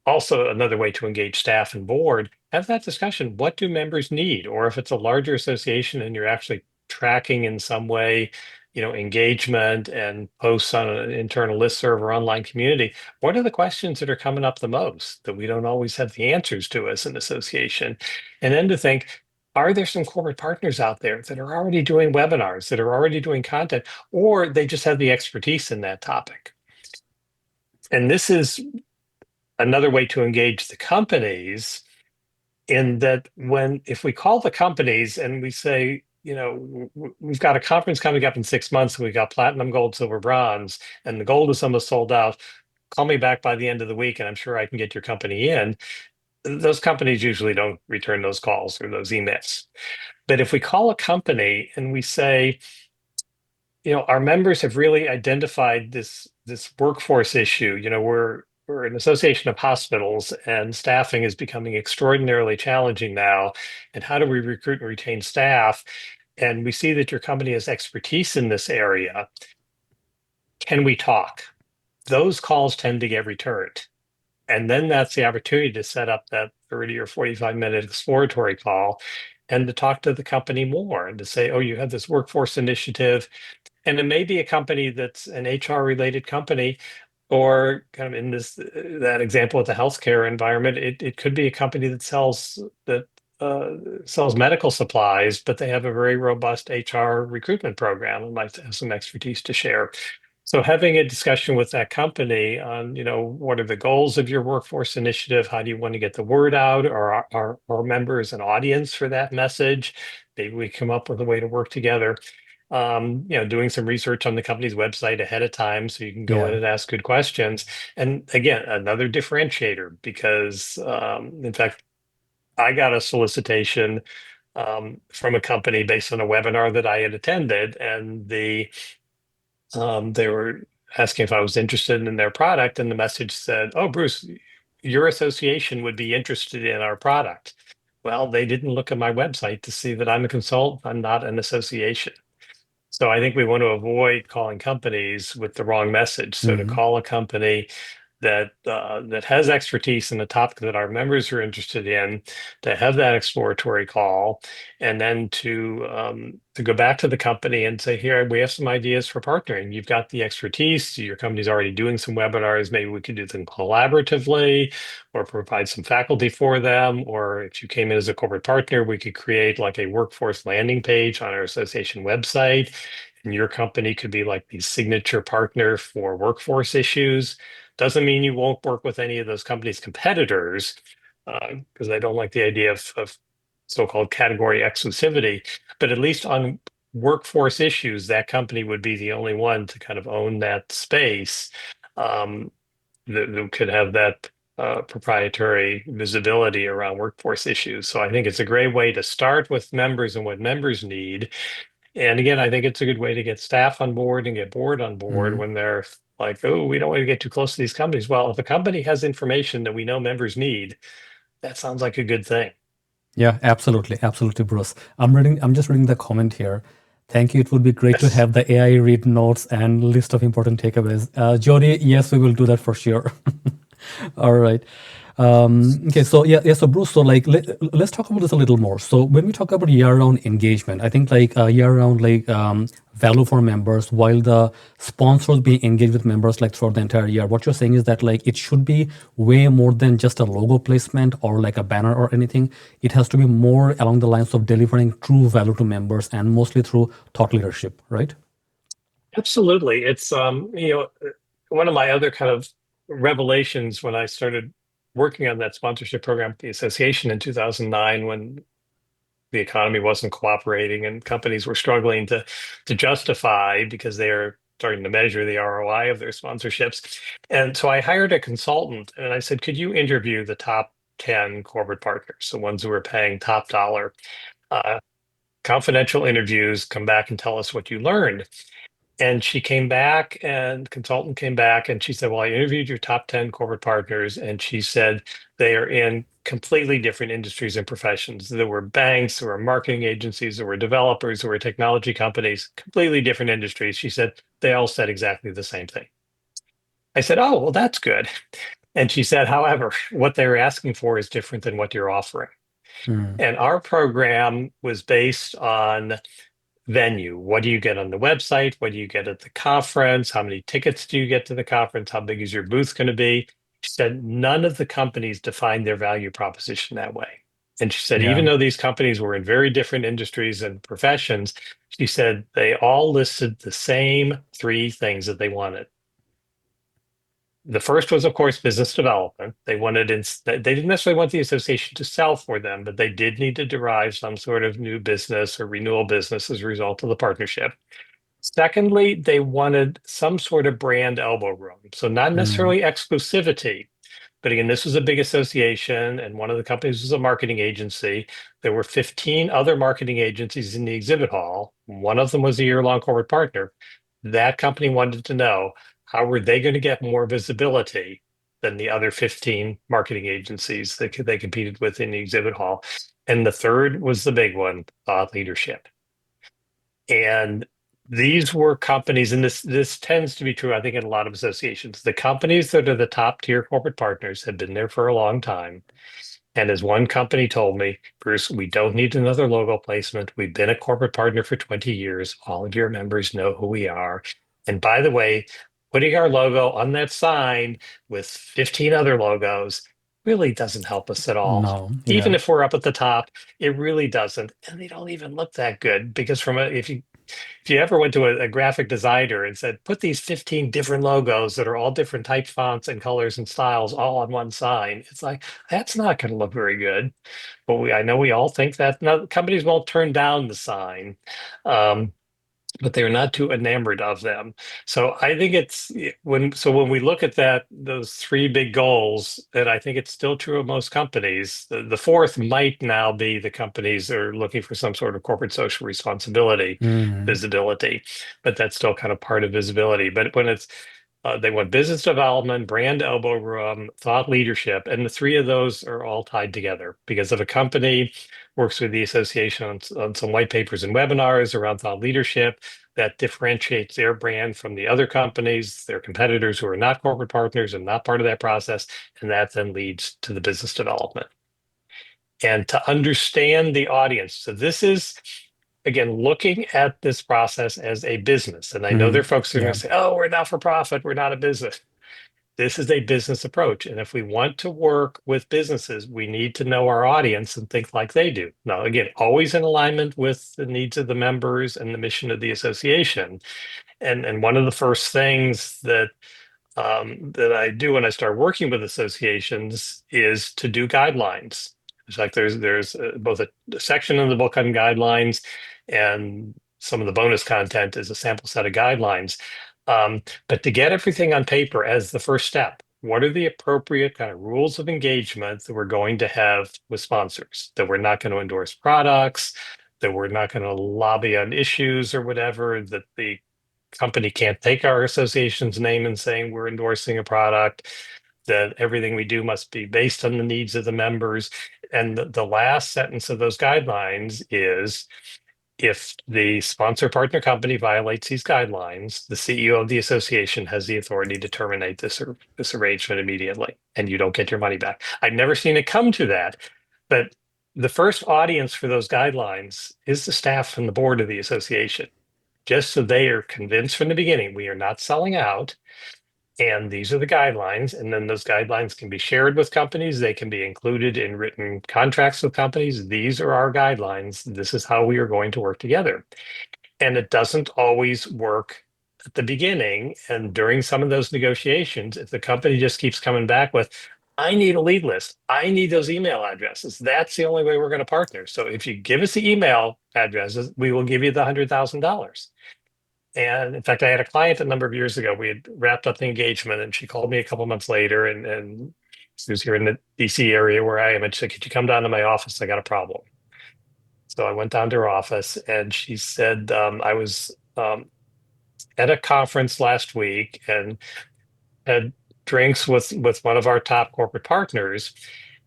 also another way to engage staff and board, have that discussion. What do members need? Or if it's a larger association and you're actually tracking in some way, engagement and posts on an internal listserv or online community, what are the questions that are coming up the most that we don't always have the answers to as an association? And then to think, are there some corporate partners out there that are already doing webinars, that are already doing content, or they just have the expertise in that topic? And this is another way to engage the companies in that if we call the companies and we say, we've got a conference coming up in 6 months and we've got platinum, gold, silver, bronze, and the gold is almost sold out. Call me back by the end of the week and I'm sure I can get your company in. Those companies usually don't return those calls or those emails. But if we call a company and we say, our members have really identified this workforce issue. We're an association of hospitals, and staffing is becoming extraordinarily challenging now. And how do we recruit and retain staff? And we see that your company has expertise in this area. Can we talk? Those calls tend to get returned. And then that's the opportunity to set up that 30 or 45-minute exploratory call and to talk to the company more and to say, oh, you have this workforce initiative. And it may be a company that's an HR related company, or kind of in that example of the healthcare environment, it could be a company that sells medical supplies, but they have a very robust HR recruitment program and might have some expertise to share. So having a discussion with that company on, what are the goals of your workforce initiative? How do you want to get the word out? Or are our members an audience for that message? Maybe we come up with a way to work together. Doing some research on the company's website ahead of time so you can go in Yeah. and ask good questions. And again, another differentiator because, in fact, I got a solicitation from a company based on a webinar that I had attended, and they were asking if I was interested in their product, and the message said, "Oh, Bruce, your association would be interested in our product. Well, they didn't look at my website to see that I'm a consultant. I'm not an association. So I think we want to avoid calling companies with the wrong message. So to Mm, call a company that has expertise in the topic that our members are interested in, to have that exploratory call, and then to go back to the company and say, here we have some ideas for partnering. You've got the expertise. Your company's already doing some webinars. Maybe we could do them collaboratively, or provide some faculty for them. Or if you came in as a corporate partner, we could create like a workforce landing page on our association website. And your company could be like the signature partner for workforce issues. Doesn't mean you won't work with any of those companies' competitors, because I don't like the idea of so-called category exclusivity. But at least on workforce issues, that company would be the only one to kind of own that space, that could have that proprietary visibility around workforce issues. So I think it's a great way to start with members and what members need. And again, I think it's a good way to get staff on board and get board on board mm. when they're like, oh, we don't want to get too close to these companies. Well, if a company has information that we know members need, that sounds like a good thing. Yeah, absolutely. Absolutely, Bruce. I'm just reading the comment here. Thank you. It would be great to Yes. have the AI read notes and list of important takeaways. Jody, yes, we will do that for sure. All right. Okay, so yeah. So Bruce, so like let's talk about this a little more. So when we talk about year-round engagement, I think like year-round like value for members, while the sponsors being engaged with members like throughout the entire year. What you're saying is that like it should be way more than just a logo placement or like a banner or anything. It has to be more along the lines of delivering true value to members and mostly through thought leadership, right? Absolutely. It's one of my other kind of revelations when I started working on that sponsorship program at the association in 2009, when the economy wasn't cooperating and companies were struggling to justify, because they are starting to measure the ROI of their sponsorships. And so I hired a consultant and I said, could you interview the top 10 corporate partners, the ones who are paying top dollar, uh, confidential interviews, come back and tell us what you learned. And she came back, and consultant came back, and she said, well, I interviewed your top 10 corporate partners. And she said they are in completely different industries and professions. There were banks, there were marketing agencies, there were developers, there were technology companies, completely different industries. She said they all said exactly the same thing. I said, oh, well, that's good. And she said, however, what they're asking for is different than what you're offering. Mm, And our program was based on venue. What do you get on the website? What do you get at the conference? How many tickets do you get to the conference? How big is your booth going to be? She said none of the companies defined their value proposition that way. And she said, even yeah. though these companies were in very different industries and professions, she said they all listed the same three things that they wanted. The first was, of course, business development. They didn't necessarily want the association to sell for them, but they did need to derive some sort of new business or renewal business as a result of the partnership. Secondly, they wanted some sort of brand elbow room. So not Mm, necessarily exclusivity, but again, this was a big association, and one of the companies was a marketing agency. There were 15 other marketing agencies in the exhibit hall. One of them was a year-long corporate partner. That company wanted to know, how were they going to get more visibility than the other 15 marketing agencies that they competed with in the exhibit hall. And the third was the big one, thought leadership. And these were companies, and this tends to be true, I think, in a lot of associations. The companies that are the top tier corporate partners have been there for a long time. And as one company told me, Bruce, we don't need another logo placement. We've been a corporate partner for 20 years. All of your members know who we are. And by the way, putting our logo on that sign with 15 other logos really doesn't help us at all. no, Even yeah. if we're up at the top, it really doesn't. And they don't even look that good, because if you ever went to a graphic designer and said, put these 15 different logos that are all different type fonts and colors and styles all on one sign, it's like, that's not going to look very good. But I know we all think that. Now, companies won't turn down the sign, um, but they're not too enamored of them. So I think when we look at those three big goals, and I think it's still true of most companies, the fourth might now be the companies that are looking for some sort of corporate social responsibility Mm, visibility, but that's still kind of part of visibility. But when it's They want business development, brand elbow room, thought leadership, and the three of those are all tied together. Because if a company works with the association on some white papers and webinars around thought leadership, that differentiates their brand from the other companies, their competitors who are not corporate partners and not part of that process, and that then leads to the business development. And to understand the audience. So this is, again, looking at this process as a business. And I know there are Mm, folks who are going yeah. to say, oh, we're not for profit, we're not a business. This is a business approach. And if we want to work with businesses, we need to know our audience and think like they do. Now, again, always in alignment with the needs of the members and the mission of the association. And one of the first things that I do when I start working with associations is to do guidelines. It's like there's both a section in the book on guidelines, and some of the bonus content is a sample set of guidelines. But to get everything on paper as the first step, what are the appropriate kind of rules of engagement that we're going to have with sponsors? That we're not going to endorse products, that we're not going to lobby on issues or whatever, that the company can't take our association's name and saying we're endorsing a product, that everything we do must be based on the needs of the members. And the last sentence of those guidelines is, if the sponsor partner company violates these guidelines, the CEO of the association has the authority to terminate this arrangement immediately, and you don't get your money back. I've never seen it come to that, but the first audience for those guidelines is the staff and the board of the association, just so they are convinced from the beginning, we are not selling out. And these are the guidelines. And then those guidelines can be shared with companies. They can be included in written contracts with companies. These are our guidelines. This is how we are going to work together. And it doesn't always work at the beginning. And during some of those negotiations, if the company just keeps coming back with, I need a lead list, I need those email addresses, that's the only way we're going to partner. So if you give us the email addresses, we will give you the $100,000. And in fact, I had a client a number of years ago. We had wrapped up the engagement, and she called me a couple months later, and she was here in the DC area where I am. And she said, could you come down to my office? I got a problem. So I went down to her office, and she said, I was at a conference last week and had drinks with one of our top corporate partners.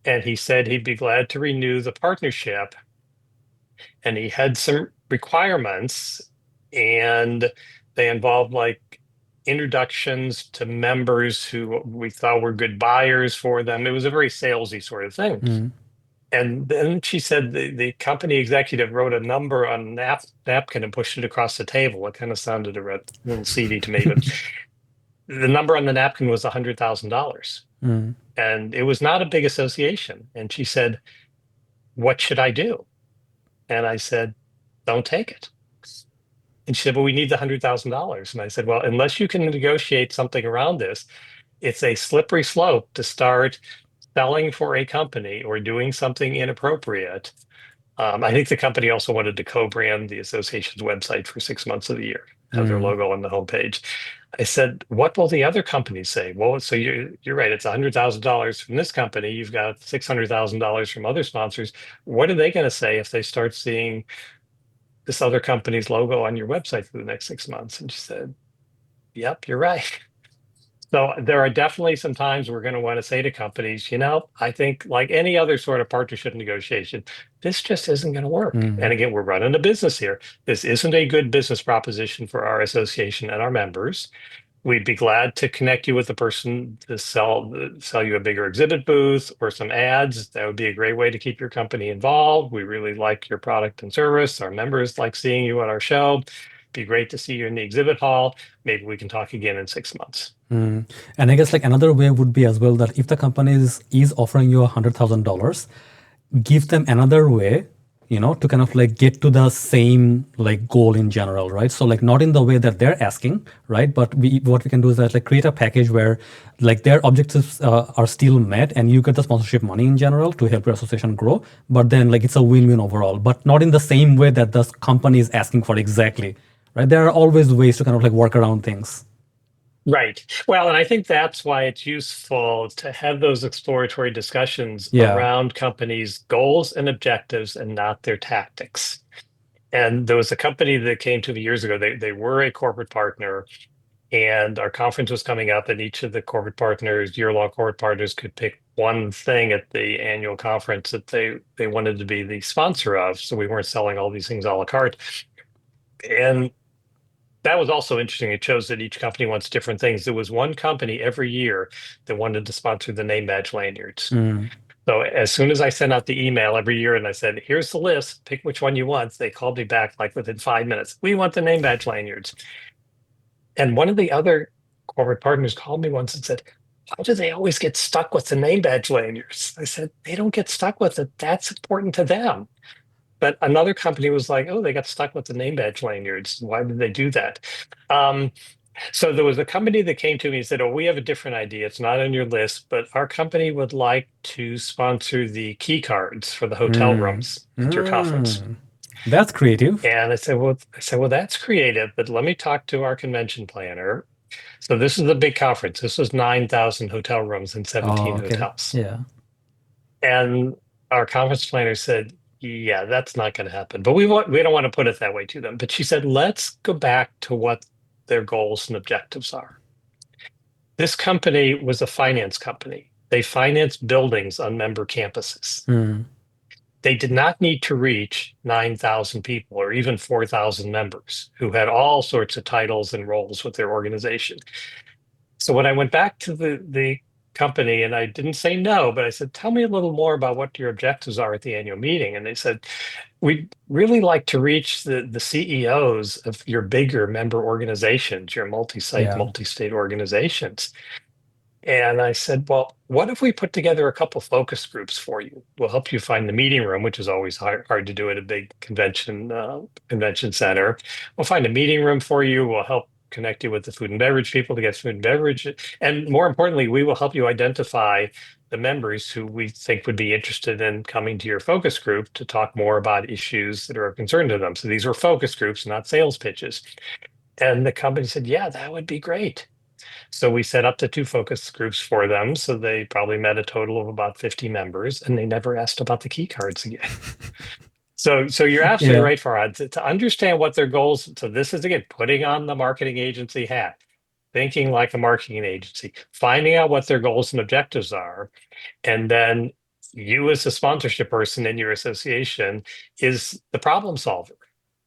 And he said he'd be glad to renew the partnership. And he had some requirements, and they involved like introductions to members who we thought were good buyers for them. It was a very salesy sort of thing. Mm, And then she said the company executive wrote a number on a napkin and pushed it across the table. It kind of sounded a little seedy to me, but the number on the napkin was $100,000. mm, And it was not a big association. And she said, what should I do? And I said, don't take it. And she said, well, we need the $100,000. And I said, well, unless you can negotiate something around this, it's a slippery slope to start selling for a company or doing something inappropriate. I think the company also wanted to co-brand the association's website for 6 months of the year, have their mm, logo on the homepage. I said, what will the other companies say? Well, so you're right. It's $100,000 from this company. You've got $600,000 from other sponsors. What are they going to say if they start seeing this other company's logo on your website for the next 6 months? And she said, yep, you're right. So there are definitely some times we're going to want to say to companies, I think like any other sort of partnership negotiation, this just isn't going to work. mm. And again, we're running a business here. This isn't a good business proposition for our association and our members. We'd be glad to connect you with a person to sell you a bigger exhibit booth or some ads. That would be a great way to keep your company involved. We really like your product and service. Our members like seeing you at our show. Be great to see you in the exhibit hall. Maybe we can talk again in 6 months. Mm. And I guess like another way would be as well that if the company is offering you $100,000, give them another way, to kind of like get to the same like goal in general, right? So like not in the way that they're asking, right? But what we can do is that like create a package where like their objectives are still met, and you get the sponsorship money in general to help your association grow. But then like it's a win-win overall, but not in the same way that the company is asking for exactly, right? There are always ways to kind of like work around things. Right. Well, and I think that's why it's useful to have those exploratory discussions Yeah. around companies' goals and objectives and not their tactics. And there was a company that came to me years ago. They were a corporate partner, And our conference was coming up, and each of the corporate partners, year-long corporate partners, could pick one thing at the annual conference that they wanted to be the sponsor of. So we weren't selling all these things a la carte. And that was also interesting. It shows that each company wants different things. There was one company every year that wanted to sponsor the name badge lanyards. Mm. So as soon as I sent out the email every year and I said, here's the list, pick which one you want, they called me back like within 5 minutes. We want the name badge lanyards. And one of the other corporate partners called me once and said, how do they always get stuck with the name badge lanyards? I said, they don't get stuck with it. That's important to them. But another company was like, oh, they got stuck with the name badge lanyards. Why did they do that? Um, so there was a company that came to me and said, oh, we have a different idea. It's not on your list, but our company would like to sponsor the key cards for the hotel Mm. rooms at your conference. Mm. That's creative. And I said, well, that's creative, but let me talk to our convention planner. So this is a big conference. This was 9,000 hotel rooms and Oh, 17 okay. hotels. Yeah. And our conference planner said, yeah, that's not going to happen. But we don't want to put it that way to them. But she said, let's go back to what their goals and objectives are. This company was a finance company. They financed buildings on member campuses. Mm. They did not need to reach 9,000 people or even 4,000 members who had all sorts of titles and roles with their organization. So when I went back to the company and I didn't say no, but I said, tell me a little more about what your objectives are at the annual meeting. And they said, we'd really like to reach the CEOs of your bigger member organizations, your multi-site, Yeah. multi-state organizations. And I said, well, what if we put together a couple focus groups for you? We'll help you find the meeting room, which is always hard to do at a big convention center. We'll find a meeting room for you. We'll help connect you with the food and beverage people to get food and beverage. And more importantly, we will help you identify the members who we think would be interested in coming to your focus group to talk more about issues that are of concern to them. So these were focus groups, not sales pitches. And the company said, yeah, that would be great. So we set up the two focus groups for them. So they probably met a total of about 50 members, and they never asked about the key cards again. So you're absolutely Yeah. right, Farhad. To understand what their goals. So this is again putting on the marketing agency hat, thinking like a marketing agency, finding out what their goals and objectives are, and then you as a sponsorship person in your association is the problem solver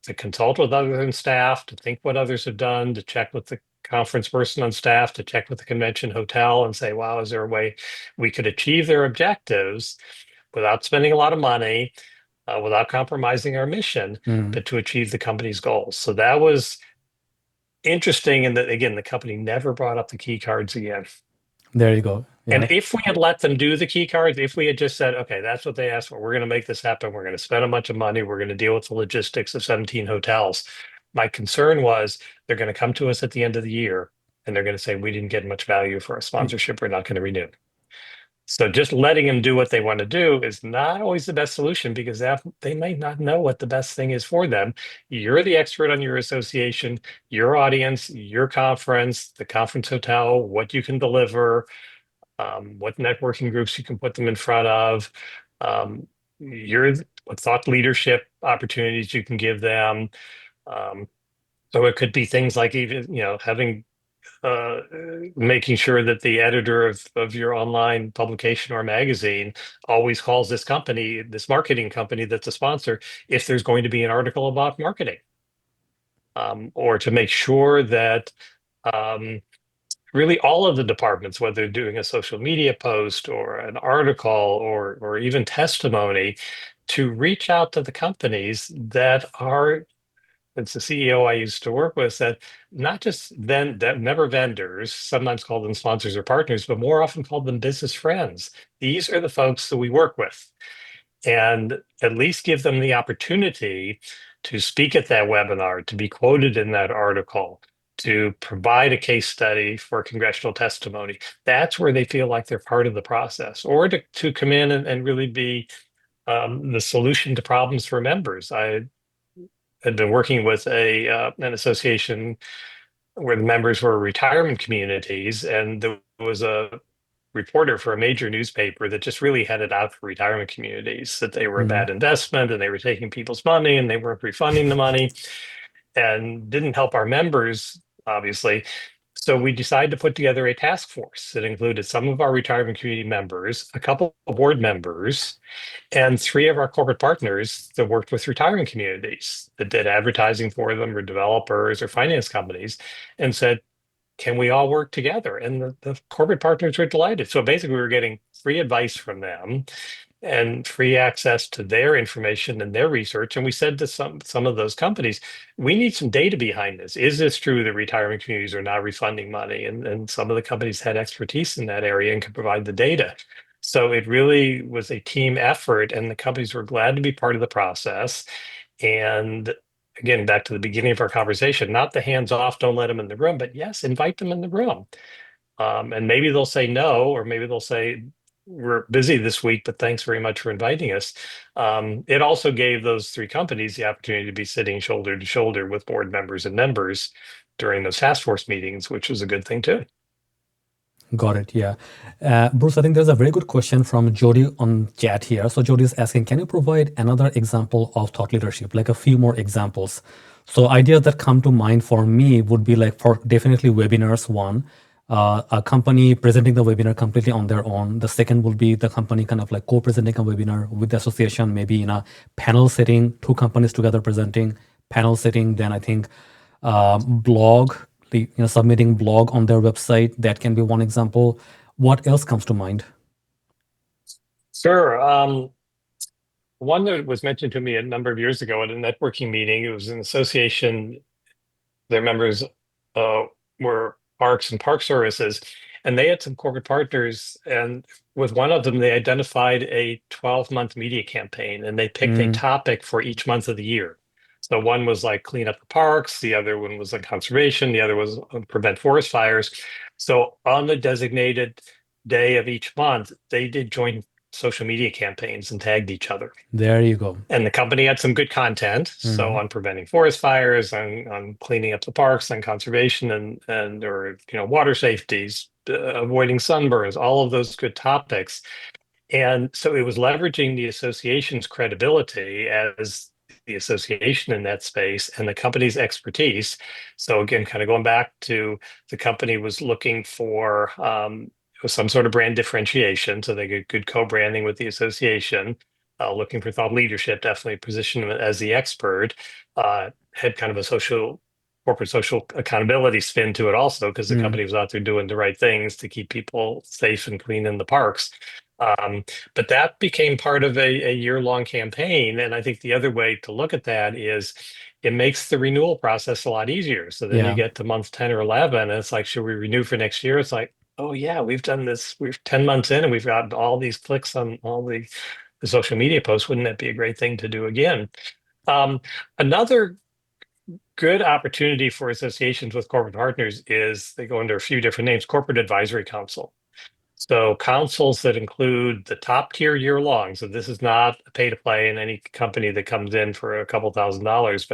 to consult with others and staff, to think what others have done, to check with the conference person on staff, to check with the convention hotel and say, wow, is there a way we could achieve their objectives without spending a lot of money, without compromising our mission, Mm. but to achieve the company's goals? So that was interesting. And that, again, the company never brought up the key cards again. There you go. And Yeah. if we had let them do the key cards, if we had just said, okay, that's what they asked for, we're going to make this happen, we're going to spend a bunch of money, we're going to deal with the logistics of 17 hotels. My concern was they're going to come to us at the end of the year and they're going to say, we didn't get much value for our sponsorship, we're not going to renew. So just letting them do what they want to do is not always the best solution because they might not know what the best thing is for them. You're the expert on your association, your audience, your conference, the conference hotel, what you can deliver, what networking groups you can put them in front of, your what thought leadership opportunities you can give them. Um, so it could be things like even, having uh, making sure that the editor of your online publication or magazine always calls this company, this marketing company that's a sponsor, if there's going to be an article about marketing, or to make sure that um, really all of the departments, whether doing a social media post or an article or even testimony, to reach out to the companies that are, it's the CEO I used to work with, said not just then that never vendors, sometimes call them sponsors or partners, but more often called them business friends. These are the folks that we work with, and at least give them the opportunity to speak at that webinar, to be quoted in that article, to provide a case study for congressional testimony. That's where they feel like they're part of the process, or to come in and really be the solution to problems for members. I had been working with an association where the members were retirement communities, and there was a reporter for a major newspaper that just really had it out for retirement communities, that they were a Mm. bad investment and they were taking people's money and they weren't refunding the money and didn't help our members, obviously. So we decided to put together a task force that included some of our retirement community members, a couple of board members, and three of our corporate partners that worked with retirement communities that did advertising for them, or developers or finance companies, and said, can we all work together? And the corporate partners were delighted. So basically, we were getting free advice from them and free access to their information and their research. And we said to some of those companies, we need some data behind this. Is this true that retirement communities are not refunding money? And some of the companies had expertise in that area and could provide the data. So it really was a team effort, and the companies were glad to be part of the process. And again, back to the beginning of our conversation, not the hands off, don't let them in the room, but yes, invite them in the room. And maybe they'll say no, or maybe they'll say, we're busy this week, but thanks very much for inviting us. It also gave those three companies the opportunity to be sitting shoulder to shoulder with board members and members during those task force meetings, which was a good thing too. Got it. Yeah. Bruce, I think there's a very good question from Jody on chat here. So Jody is asking, can you provide another example of thought leadership, like a few more examples? So ideas that come to mind for me would be like for definitely webinars, one, a company presenting the webinar completely on their own. The second would be the company kind of like co-presenting a webinar with the association, maybe in a panel setting, two companies together presenting, panel setting. Then I think blog, submitting blog on their website. That can be one example. What else comes to mind? Sure. One that was mentioned to me a number of years ago at a networking meeting, it was an association, their members were Parks and Park Services, and they had some corporate partners. And with one of them, they identified a 12-month media campaign, and they picked a topic for each month of the year. So one was like clean up the parks, the other one was like conservation, the other was prevent forest fires. So on the designated day of each month, they did joint social media campaigns and tagged each other. There you go. And the company had some good content. So on preventing forest fires, on cleaning up the parks, on conservation and or water safeties, avoiding sunburns, all of those good topics. And so it was leveraging the association's credibility as the association in that space and the company's expertise. So again, kind of going back to the company was looking for some sort of brand differentiation. So they get good co-branding with the association, looking for thought leadership, definitely position them as the expert, had kind of a corporate social accountability spin to it also, because the company was out there doing the right things to keep people safe and clean in the parks. But that became part of a year-long campaign. And I think the other way to look at that is it makes the renewal process a lot easier. So then you get to month 10 or 11, and it's like, should we renew for next year? It's like, oh yeah, we've done this. We're 10 months in and we've got all these clicks on all the social media posts. Wouldn't that be a great thing to do again? Another good opportunity for associations with corporate partners is they go under a few different names: corporate advisory council. So councils that include the top tier year long. So this is not a pay to play in any company that comes in for a couple $1,000s,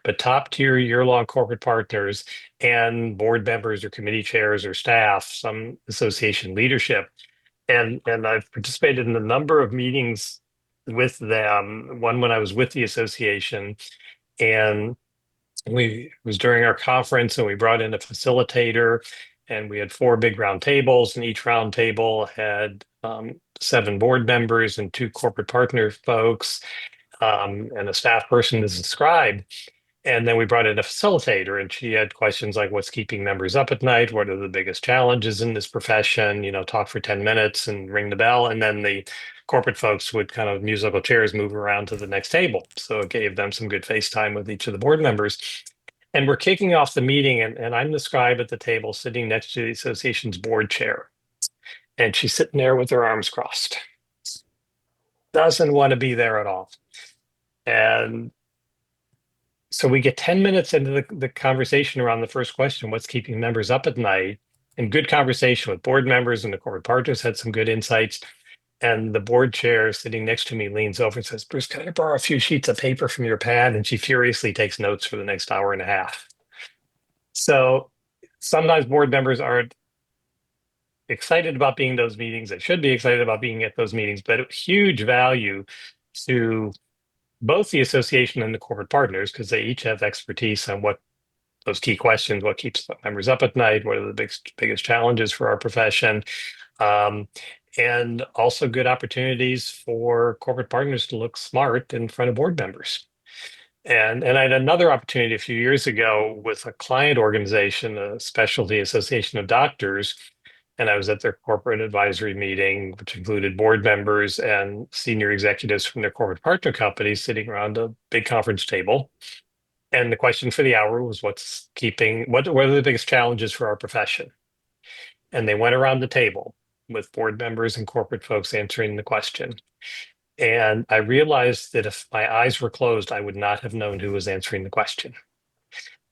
but top tier year long corporate partners and board members or committee chairs or staff, some association leadership. And I've participated in a number of meetings with them. One when I was with the association, and it was during our conference, and we brought in a facilitator, and we had four big round tables, and each round table had 7 board members and 2 corporate partner folks, and a staff person as a scribe. And then we brought in a facilitator, and she had questions like, what's keeping members up at night? What are the biggest challenges in this profession? Talk for 10 minutes and ring the bell. And then the corporate folks would kind of musical chairs move around to the next table. So it gave them some good face time with each of the board members. And we're kicking off the meeting, and I'm the scribe at the table sitting next to the association's board chair. And she's sitting there with her arms crossed. Doesn't want to be there at all. And so we get 10 minutes into the conversation around the first question, what's keeping members up at night? And good conversation with board members, and the corporate partners had some good insights. And the board chair sitting next to me leans over and says, Bruce, can I borrow a few sheets of paper from your pad? And she furiously takes notes for the next hour and a half. So sometimes board members aren't excited about being in those meetings. They should be excited about being at those meetings, but huge value to both the association and the corporate partners, because they each have expertise on what those key questions: what keeps members up at night? What are the biggest challenges for our profession? Um, and also good opportunities for corporate partners to look smart in front of board members. And I had another opportunity a few years ago with a client organization, a specialty association of doctors, and I was at their corporate advisory meeting, which included board members and senior executives from their corporate partner companies sitting around a big conference table. And the question for the hour was, what are the biggest challenges for our profession? And they went around the table with board members and corporate folks answering the question. And I realized that if my eyes were closed, I would not have known who was answering the question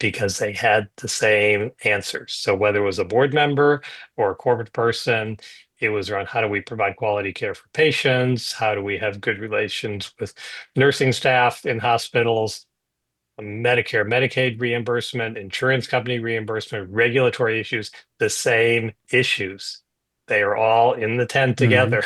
because they had the same answers. So whether it was a board member or a corporate person, it was around how do we provide quality care for patients? How do we have good relations with nursing staff in hospitals? Medicare, Medicaid reimbursement, insurance company reimbursement, regulatory issues, the same issues. They are all in the tent Mm-hmm. together,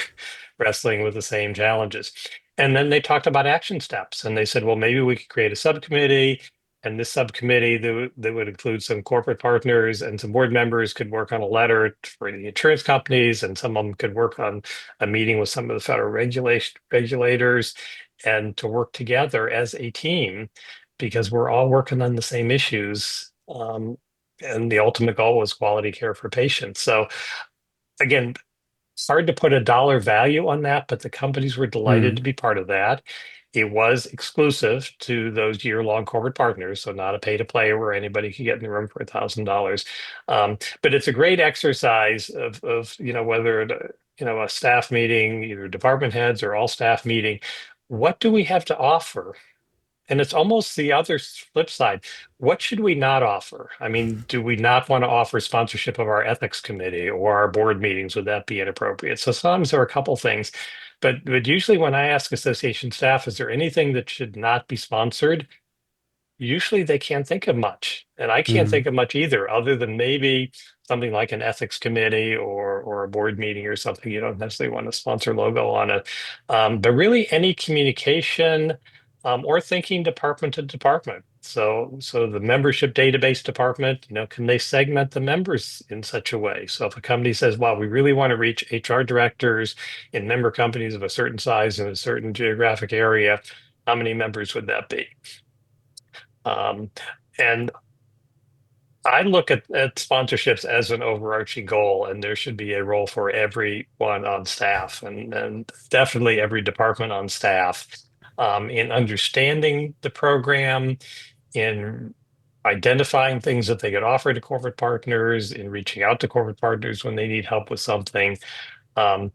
wrestling with the same challenges. And then they talked about action steps, and they said, well, maybe we could create a subcommittee, and this subcommittee that would include some corporate partners and some board members could work on a letter for the insurance companies, and some of them could work on a meeting with some of the federal regulators, and to work together as a team because we're all working on the same issues. And the ultimate goal was quality care for patients. So again, it's hard to put a dollar value on that, but the companies were delighted to Mm-hmm. be part of that. It was exclusive to those year-long corporate partners, so not a pay-to-play where anybody could get in the room for $1,000. But it's a great exercise of whether a staff meeting, either department heads or all staff meeting, what do we have to offer? And it's almost the other flip side. What should we not offer? I mean, do we not want to offer sponsorship of our ethics committee or our board meetings? Would that be inappropriate? So sometimes there are a couple things, but usually when I ask association staff, is there anything that should not be sponsored? Usually they can't think of much, and I can't Mm-hmm. think of much either, other than maybe something like an ethics committee or a board meeting or something. You don't necessarily want a sponsor logo on it, but really any communication or thinking department to department. So the membership database department, can they segment the members in such a way? So if a company says, "Wow, we really want to reach HR directors in member companies of a certain size in a certain geographic area," how many members would that be? Um, and I look at sponsorships as an overarching goal, and there should be a role for everyone on staff and definitely every department on staff in understanding the program, in identifying things that they could offer to corporate partners, in reaching out to corporate partners when they need help with something. Um,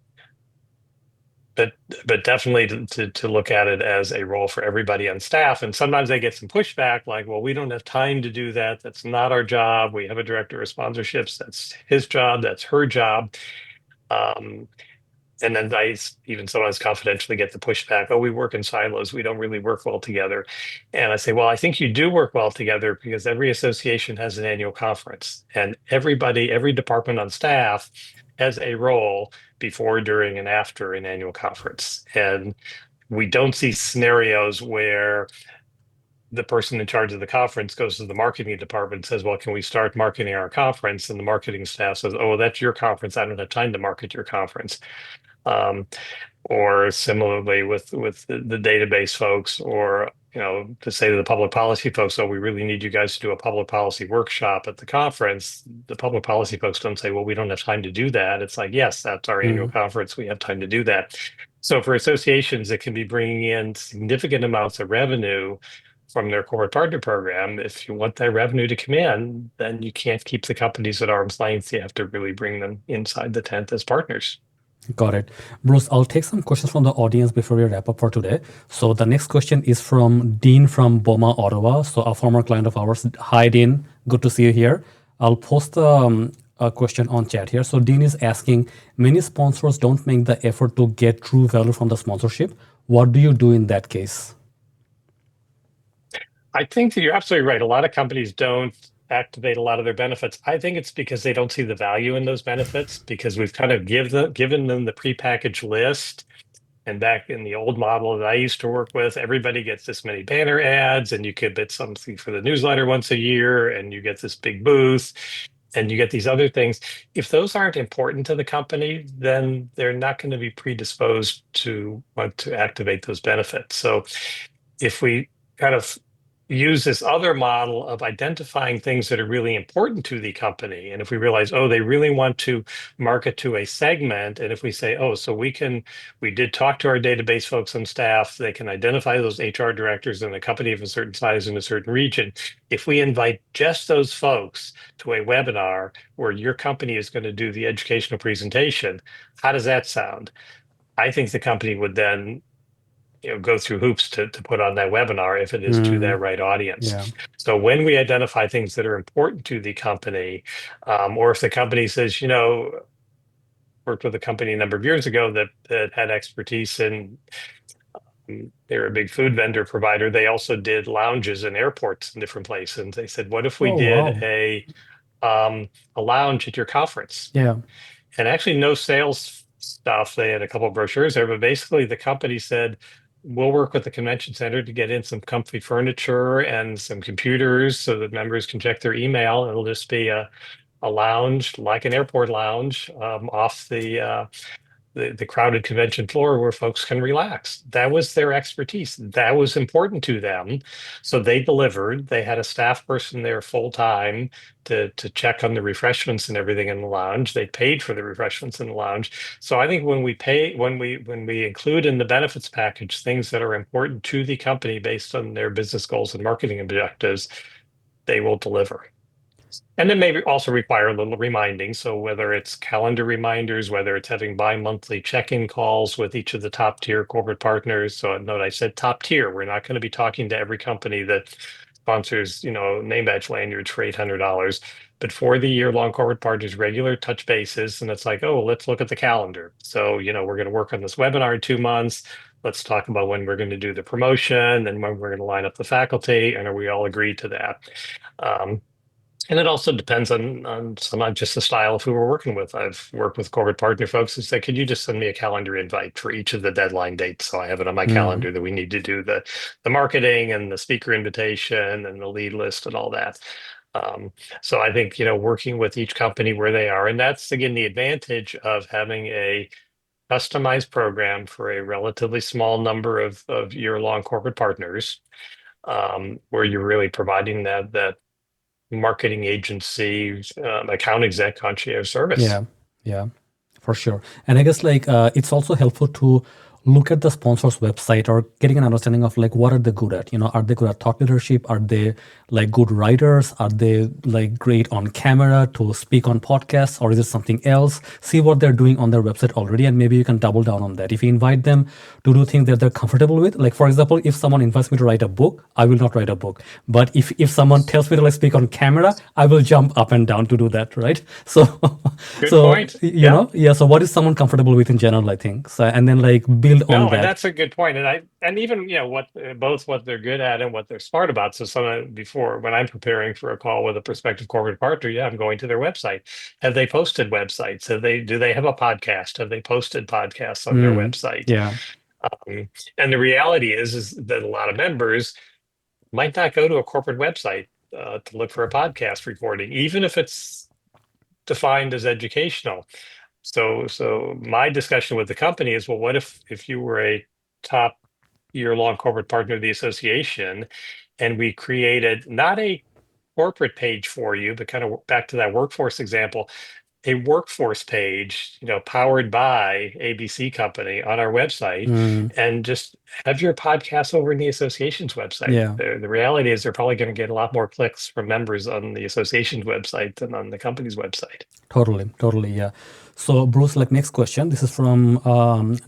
but but definitely to look at it as a role for everybody on staff. And sometimes they get some pushback, like, well, we don't have time to do that. That's not our job. We have a director of sponsorships. That's his job. That's her job. Um, and then I even sometimes confidentially get the pushback, oh, we work in silos. We don't really work well together. And I say, well, I think you do work well together because every association has an annual conference, and every department on staff has a role before, during, and after an annual conference. And we don't see scenarios where the person in charge of the conference goes to the marketing department and says, well, can we start marketing our conference? And the marketing staff says, oh, well, that's your conference. I don't have time to market your conference. Um, or similarly with the database folks, or to say to the public policy folks, oh, we really need you guys to do a public policy workshop at the conference. The public policy folks don't say, well, we don't have time to do that. It's like, yes, that's our annual Mm-hmm. conference. We have time to do that. So for associations that can be bringing in significant amounts of revenue from their corporate partner program, if you want that revenue to come in, then you can't keep the companies at arm's length. You have to really bring them inside the tent as partners. Got it. Bruce, I'll take some questions from the audience before we wrap up for today. So the next question is from Dean from Boma, Ottawa. So a former client of ours. Hi, Dean. Good to see you here. I'll post a question on chat here. So Dean is asking, many sponsors don't make the effort to get true value from the sponsorship. What do you do in that case? I think that you're absolutely right. A lot of companies don't activate a lot of their benefits. I think it's because they don't see the value in those benefits because we've kind of given them the prepackaged list. And back in the old model that I used to work with, everybody gets this many banner ads, and you could bid something for the newsletter once a year, and you get this big booth, and you get these other things. If those aren't important to the company, then they're not going to be predisposed to want to activate those benefits. So if we kind of use this other model of identifying things that are really important to the company, and if we realize, oh, they really want to market to a segment, and if we say, oh, so we did talk to our database folks on staff, they can identify those HR directors in a company of a certain size in a certain region. If we invite just those folks to a webinar where your company is going to do the educational presentation, how does that sound? I think the company would then go through hoops to put on that webinar if it is to Mm, that right audience. yeah. So when we identify things that are important to the company, or if the company says, worked with a company a number of years ago that had expertise in, they're a big food vendor provider. They also did lounges in airports in different places. And they said, what if we Oh, did wow. a lounge at your conference? Yeah. And actually no sales stuff. They had a couple of brochures there, but basically the company said, we'll work with the convention center to get in some comfy furniture and some computers so that members can check their email. It'll just be a lounge, like an airport lounge, off the crowded convention floor where folks can relax. That was their expertise. That was important to them. So they delivered. They had a staff person there full time to check on the refreshments and everything in the lounge. They paid for the refreshments in the lounge. So I think when we include in the benefits package things that are important to the company based on their business goals and marketing objectives, they will deliver. And then maybe also require a little reminding. So whether it's calendar reminders, whether it's having bi-monthly check-in calls with each of the top tier corporate partners. So note I said top tier. We're not going to be talking to every company that sponsors, name badge lanyards for $800. But for the year-long corporate partners, regular touch bases, and it's like, oh, let's look at the calendar. So, we're going to work on this webinar in 2 months. Let's talk about when we're going to do the promotion and when we're going to line up the faculty, and are we all agreed to that? Um, and it also depends on sometimes just the style of who we're working with. I've worked with corporate partner folks who say, could you just send me a calendar invite for each of the deadline dates? So I have it on my Mm, calendar that we need to do the marketing and the speaker invitation and the lead list and all that. Um, so I think, working with each company where they are, and that's again the advantage of having a customized program for a relatively small number of year-long corporate partners, where you're really providing that marketing agency, account exec concierge service. yeah. Yeah. For sure. And I guess it's also helpful to look at the sponsor's website or getting an understanding of what are they good at? Are they good at thought leadership? Are they good writers? Are they great on camera to speak on podcasts, or is it something else? See what they're doing on their website already, and maybe you can double down on that. If you invite them to do things that they're comfortable with, like for example, if someone invites me to write a book, I will not write a book. But if someone tells me to speak on camera, I will jump up and down to do that, right? So Good so point. Yeah. yeah. So what is someone comfortable with in general? I think so, and then build on No, and that. that's a good point. And even what both what they're good at and what they're smart about. So some before when I'm preparing for a call with a prospective corporate partner, yeah, I'm going to their website. Have they posted websites? Do they have a podcast? Have they posted podcasts on their Mm, website? yeah. Um, and the reality is that a lot of members might not go to a corporate website to look for a podcast recording, even if it's defined as educational. So my discussion with the company is, well, what if you were a top year-long corporate partner of the association, and we created not a corporate page for you, but kind of back to that workforce example, a workforce page, powered by ABC company on our website, Mm, and just have your podcast over in the association's website. yeah. The reality is they're probably going to get a lot more clicks from members on the association's website than on the company's website. Totally. Totally. Yeah. So Bruce, next question. This is from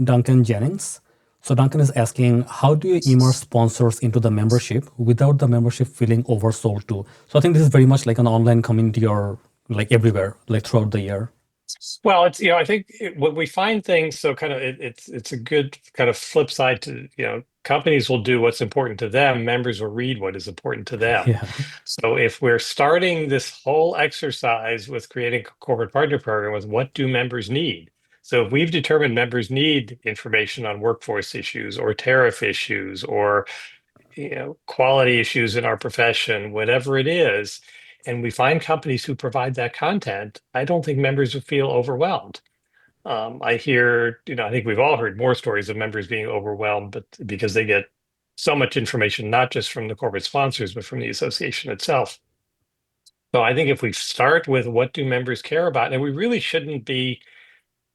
Duncan Jennings. So Duncan is asking, how do you immerse sponsors into the membership without the membership feeling oversold too? So I think this is very much like an online community or everywhere, throughout the year. Well, it's I think when we find things, so kind of it's a good kind of flip side to companies will do what's important to them, members will read what is important to them. Yeah. So if we're starting this whole exercise with creating a corporate partner program with what do members need, So if we've determined members need information on workforce issues or tariff issues or quality issues in our profession, whatever it is, and we find companies who provide that content, I don't think members would feel overwhelmed. I hear, I think we've all heard more stories of members being overwhelmed, but because they get so much information, not just from the corporate sponsors, but from the association itself. So I think if we start with what do members care about, and we really shouldn't be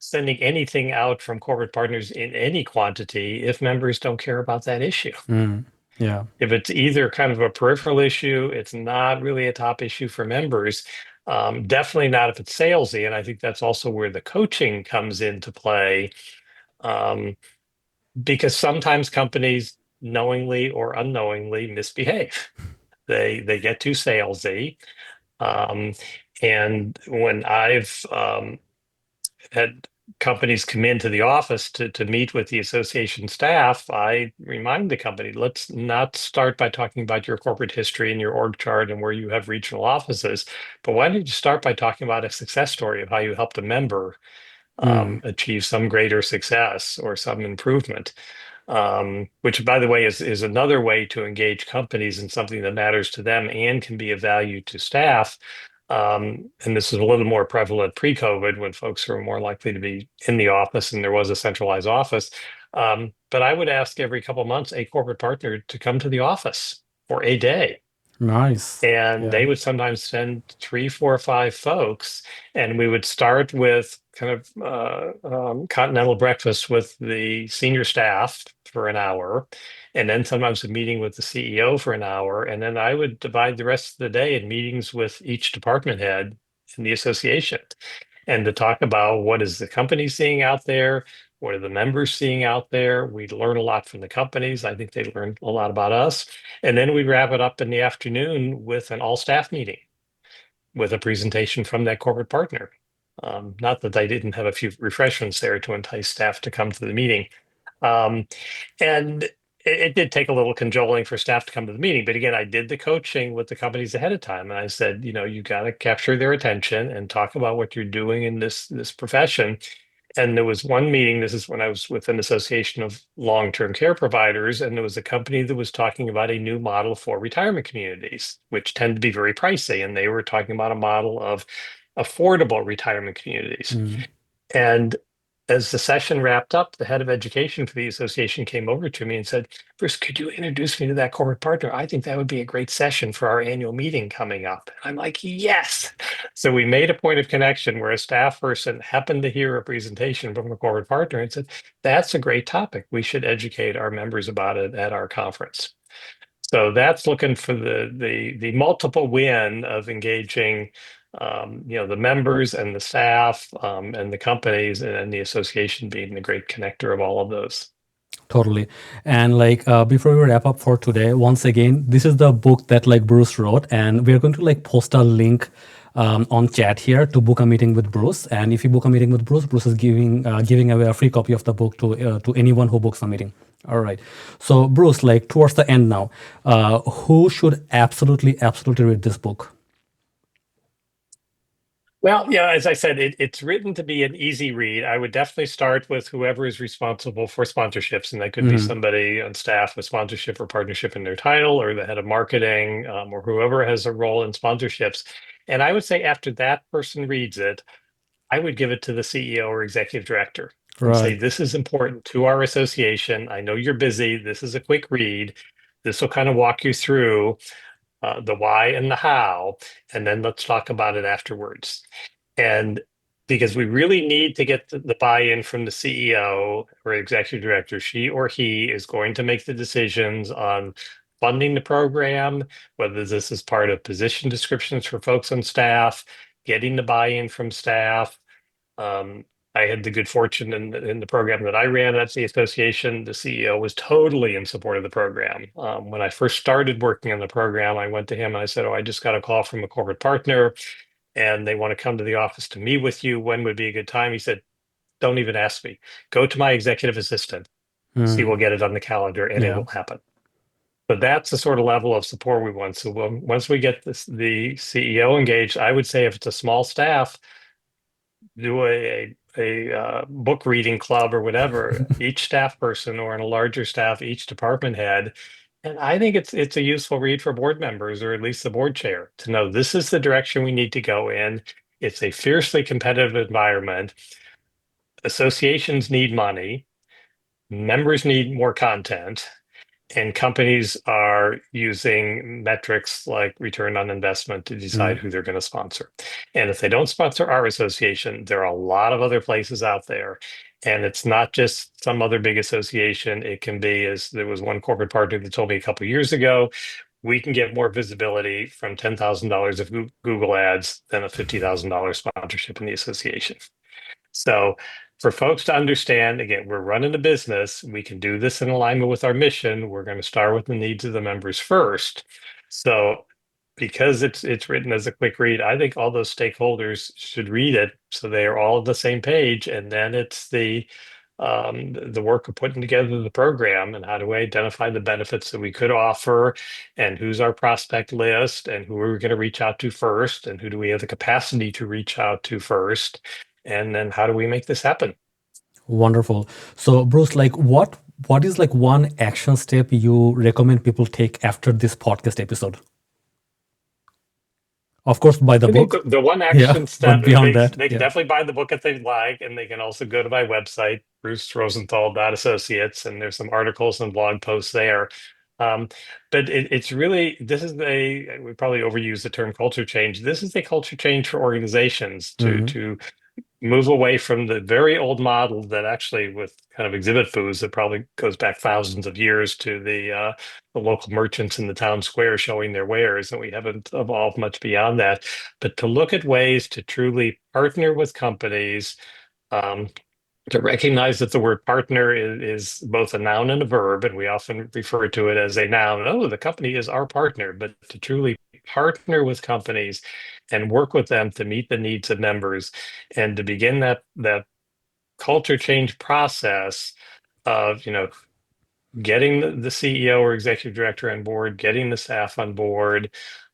sending anything out from corporate partners in any quantity if members don't care about that issue. Mm. Yeah. If it's either kind of a peripheral issue, it's not really a top issue for members. Definitely not if it's salesy. And I think that's also where the coaching comes into play. Um, because sometimes companies knowingly or unknowingly misbehave. They get too salesy. Um, and when I've had companies come into the office to meet with the association staff, I remind the company, let's not start by talking about your corporate history and your org chart and where you have regional offices, but why don't you start by talking about a success story of how you helped a member Mm. achieve some greater success or some improvement, which, by the way, is another way to engage companies in something that matters to them and can be of value to staff. And this is a little more prevalent pre-COVID when folks were more likely to be in the office and there was a centralized office. But I would ask every couple of months a corporate partner to come to the office for a day. Nice. And Yeah. they would sometimes send 3, 4, 5 folks, and we would start with kind of continental breakfast with the senior staff for an hour, and then sometimes a meeting with the CEO for an hour, and then I would divide the rest of the day in meetings with each department head in the association, and to talk about what is the company seeing out there, what are the members seeing out there. We'd learn a lot from the companies. I think they learned a lot about us. And then we'd wrap it up in the afternoon with an all staff meeting with a presentation from that corporate partner. Not that they didn't have a few refreshments there to entice staff to come to the meeting. Um, and it did take a little cajoling for staff to come to the meeting. But again, I did the coaching with the companies ahead of time. And I said, you got to capture their attention and talk about what you're doing in this profession. And there was one meeting, this is when I was with an association of long-term care providers, and there was a company that was talking about a new model for retirement communities, which tend to be very pricey. And they were talking about a model of affordable retirement communities. Mm. And as the session wrapped up, the head of education for the association came over to me and said, Bruce, could you introduce me to that corporate partner? I think that would be a great session for our annual meeting coming up. I'm like, yes. So we made a point of connection where a staff person happened to hear a presentation from a corporate partner and said, that's a great topic. We should educate our members about it at our conference. So that's looking for the multiple win of engaging the members and the staff and the companies and the association being the great connector of all of those. Totally. And before we wrap up for today, once again, this is the book that Bruce wrote, and we're going to post a link on chat here to book a meeting with Bruce. And if you book a meeting with Bruce, Bruce is giving away a free copy of the book to anyone who books a meeting. All right. So Bruce, towards the end now, who should absolutely read this book? Well, yeah, as I said, it's written to be an easy read. I would definitely start with whoever is responsible for sponsorships, and that could be Mhm. somebody on staff with sponsorship or partnership in their title, or the head of marketing, or whoever has a role in sponsorships. And I would say after that person reads it, I would give it to the CEO or executive director and say, Right. this is important to our association. I know you're busy. This is a quick read. This will kind of walk you through the why and the how, and then let's talk about it afterwards. And because we really need to get the buy-in from the CEO or executive director, she or he is going to make the decisions on funding the program, whether this is part of position descriptions for folks on staff, getting the buy-in from staff. Um, I had the good fortune in the program that I ran at the association, the CEO was totally in support of the program. When I first started working on the program, I went to him and I said, oh, I just got a call from a corporate partner and they want to come to the office to meet with you. When would be a good time? He said, don't even ask me. Go to my executive assistant. See, Mm. we'll get it on the calendar and it Yeah. will happen. But that's the sort of level of support we want. So once we get the CEO engaged, I would say if it's a small staff, do a book reading club or whatever, each staff person or in a larger staff, each department head. And I think it's a useful read for board members or at least the board chair to know this is the direction we need to go in. It's a fiercely competitive environment. Associations need money, members need more content, and companies are using metrics like return on investment to decide Mm. who they're going to sponsor. And if they don't sponsor our association, there are a lot of other places out there. And it's not just some other big association. It can be, as there was one corporate partner that told me a couple of years ago, we can get more visibility from $10,000 of Google ads than a $50,000 sponsorship in the association. So for folks to understand, again, we're running a business. We can do this in alignment with our mission. We're going to start with the needs of the members first. So because it's written as a quick read, I think all those stakeholders should read it so they are all on the same page. And then it's the work of putting together the program and how do we identify the benefits that we could offer and who's our prospect list and who are we going to reach out to first and who do we have the capacity to reach out to first, and then how do we make this happen? Wonderful. So, Bruce, like, what is like one action step you recommend people take after this podcast episode? Of course, buy the I think book. the one Yeah, action but step, beyond they that, they can yeah. definitely buy the book if they like, and they can also go to my website, brucerosenthal.associates, and there's some articles and blog posts there. Um, but it's really, this is we probably overuse the term culture change. This is a culture change for organizations Hmm. to move away from the very old model that actually with kind of exhibit booths that probably goes back thousands of years to the local merchants in the town square showing their wares, and we haven't evolved much beyond that. But to look at ways to truly partner with companies, um, to recognize that the word partner is both a noun and a verb, and we often refer to it as a noun. Oh, the company is our partner, but to truly partner with companies and work with them to meet the needs of members and to begin that culture change process of, getting the CEO or executive director on board, getting the staff on board,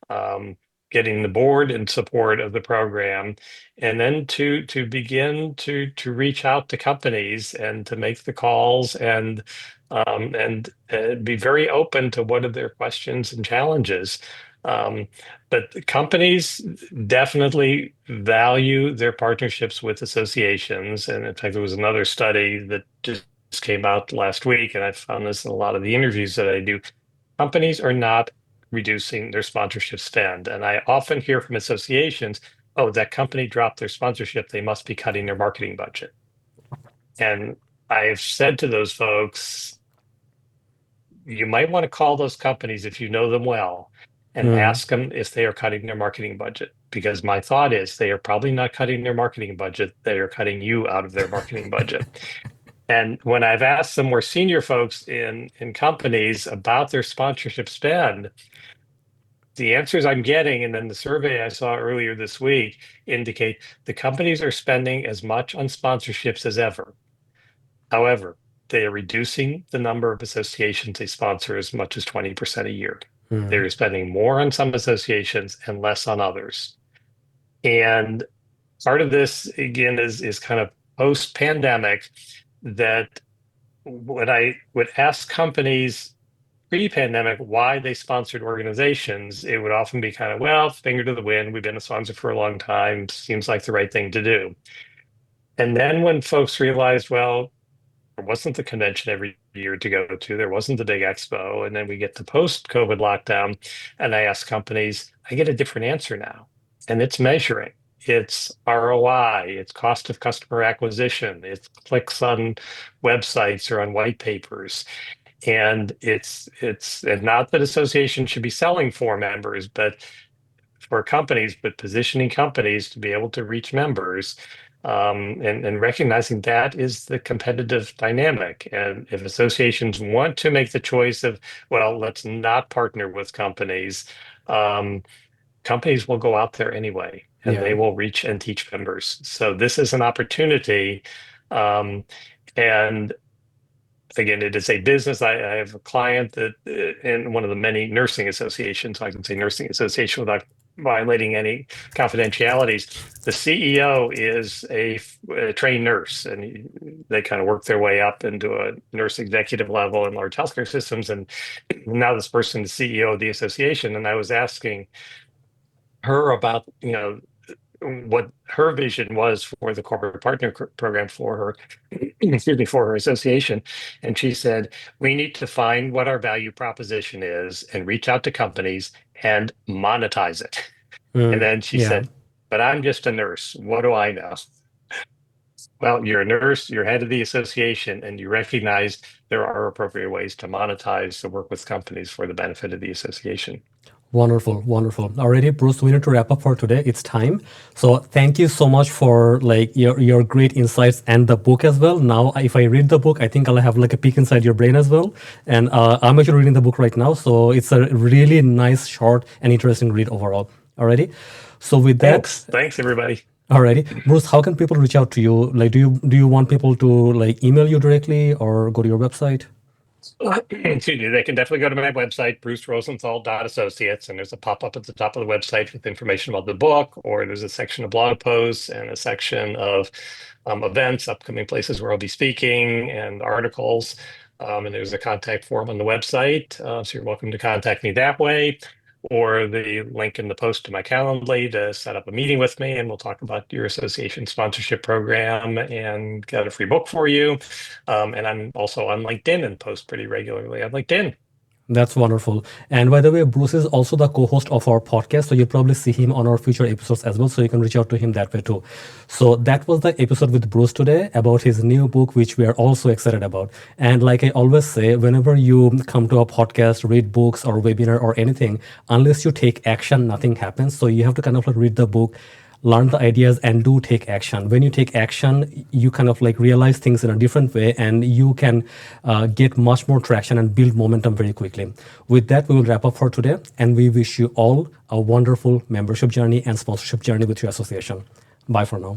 um, getting the board in support of the program, and then to begin to reach out to companies and to make the calls and be very open to what are their questions and challenges. Um, but companies definitely value their partnerships with associations. And in fact, there was another study that just came out last week, and I found this in a lot of the interviews that I do. Companies are not reducing their sponsorship spend. And I often hear from associations, oh, that company dropped their sponsorship, they must be cutting their marketing budget. And I've said to those folks, you might want to call those companies if you know them well and Mm. ask them if they are cutting their marketing budget. Because my thought is they are probably not cutting their marketing budget, they are cutting you out of their marketing budget. And when I've asked some more senior folks in companies about their sponsorship spend, the answers I'm getting, and then the survey I saw earlier this week indicate the companies are spending as much on sponsorships as ever. However, they are reducing the number of associations they sponsor as much as 20% a year. Mm. They're spending more on some associations and less on others. And part of this, again, is kind of post-pandemic that when I would ask companies pre-pandemic why they sponsored organizations, it would often be kind of, well, finger to the wind. We've been a sponsor for a long time. Seems like the right thing to do. And then when folks realized, well, there wasn't the convention every year to go to, there wasn't the big expo, and then we get the post-COVID lockdown, and I ask companies, I get a different answer now, and it's measuring. It's ROI, it's cost of customer acquisition, it's clicks on websites or on white papers. And it's and not that associations should be selling for members, but for companies, but positioning companies to be able to reach members, and recognizing that is the competitive dynamic. And if associations want to make the choice of, well, let's not partner with companies, um, companies will go out there anyway, and Yeah. they will reach and teach members. So this is an opportunity. Um, and again, it is a business. I have a client that in one of the many nursing associations, I can say nursing association without violating any confidentialities. The CEO is a trained nurse, and they kind of work their way up into a nurse executive level in large healthcare systems. And now this person is CEO of the association, and I was asking her about, what her vision was for the corporate partner program for her, excuse me, for her association. And she said, we need to find what our value proposition is and reach out to companies and monetize it. And then she Yeah. said, but I'm just a nurse. What do I know? Well, you're a nurse, you're head of the association, and you recognize there are appropriate ways to monetize to work with companies for the benefit of the association. Wonderful, wonderful. Already, Bruce, we need to wrap up for today. It's time. So thank you so much for like your great insights and the book as well. Now, if I read the book, I think I'll have like a peek inside your brain as well. And I'm actually reading the book right now, so it's a really nice, short, and interesting read overall. Alrighty. So with that, Thanks, everybody. alrighty, Bruce, how can people reach out to you? Like, do you want people to like email you directly or go to your website? Excuse me, they can definitely go to my website, brucerosenthal.associates, and there's a pop-up at the top of the website with information about the book, or there's a section of blog posts and a section of events, upcoming places where I'll be speaking, and articles. And there's a contact form on the website, so you're welcome to contact me that way, or the link in the post to my Calendly to set up a meeting with me, and we'll talk about your association sponsorship program and get a free book for you. And I'm also on LinkedIn and post pretty regularly on LinkedIn. That's wonderful. And by the way, Bruce is also the co-host of our podcast, so you'll probably see him on our future episodes as well, so you can reach out to him that way too. So that was the episode with Bruce today about his new book, which we are also excited about. And like I always say, whenever you come to a podcast, read books or webinar or anything, unless you take action, nothing happens. So you have to kind of like read the book, learn the ideas, and do take action. When you take action, you kind of like realize things in a different way, and you can get much more traction and build momentum very quickly. With that, we will wrap up for today, and we wish you all a wonderful membership journey and sponsorship journey with your association. Bye for now.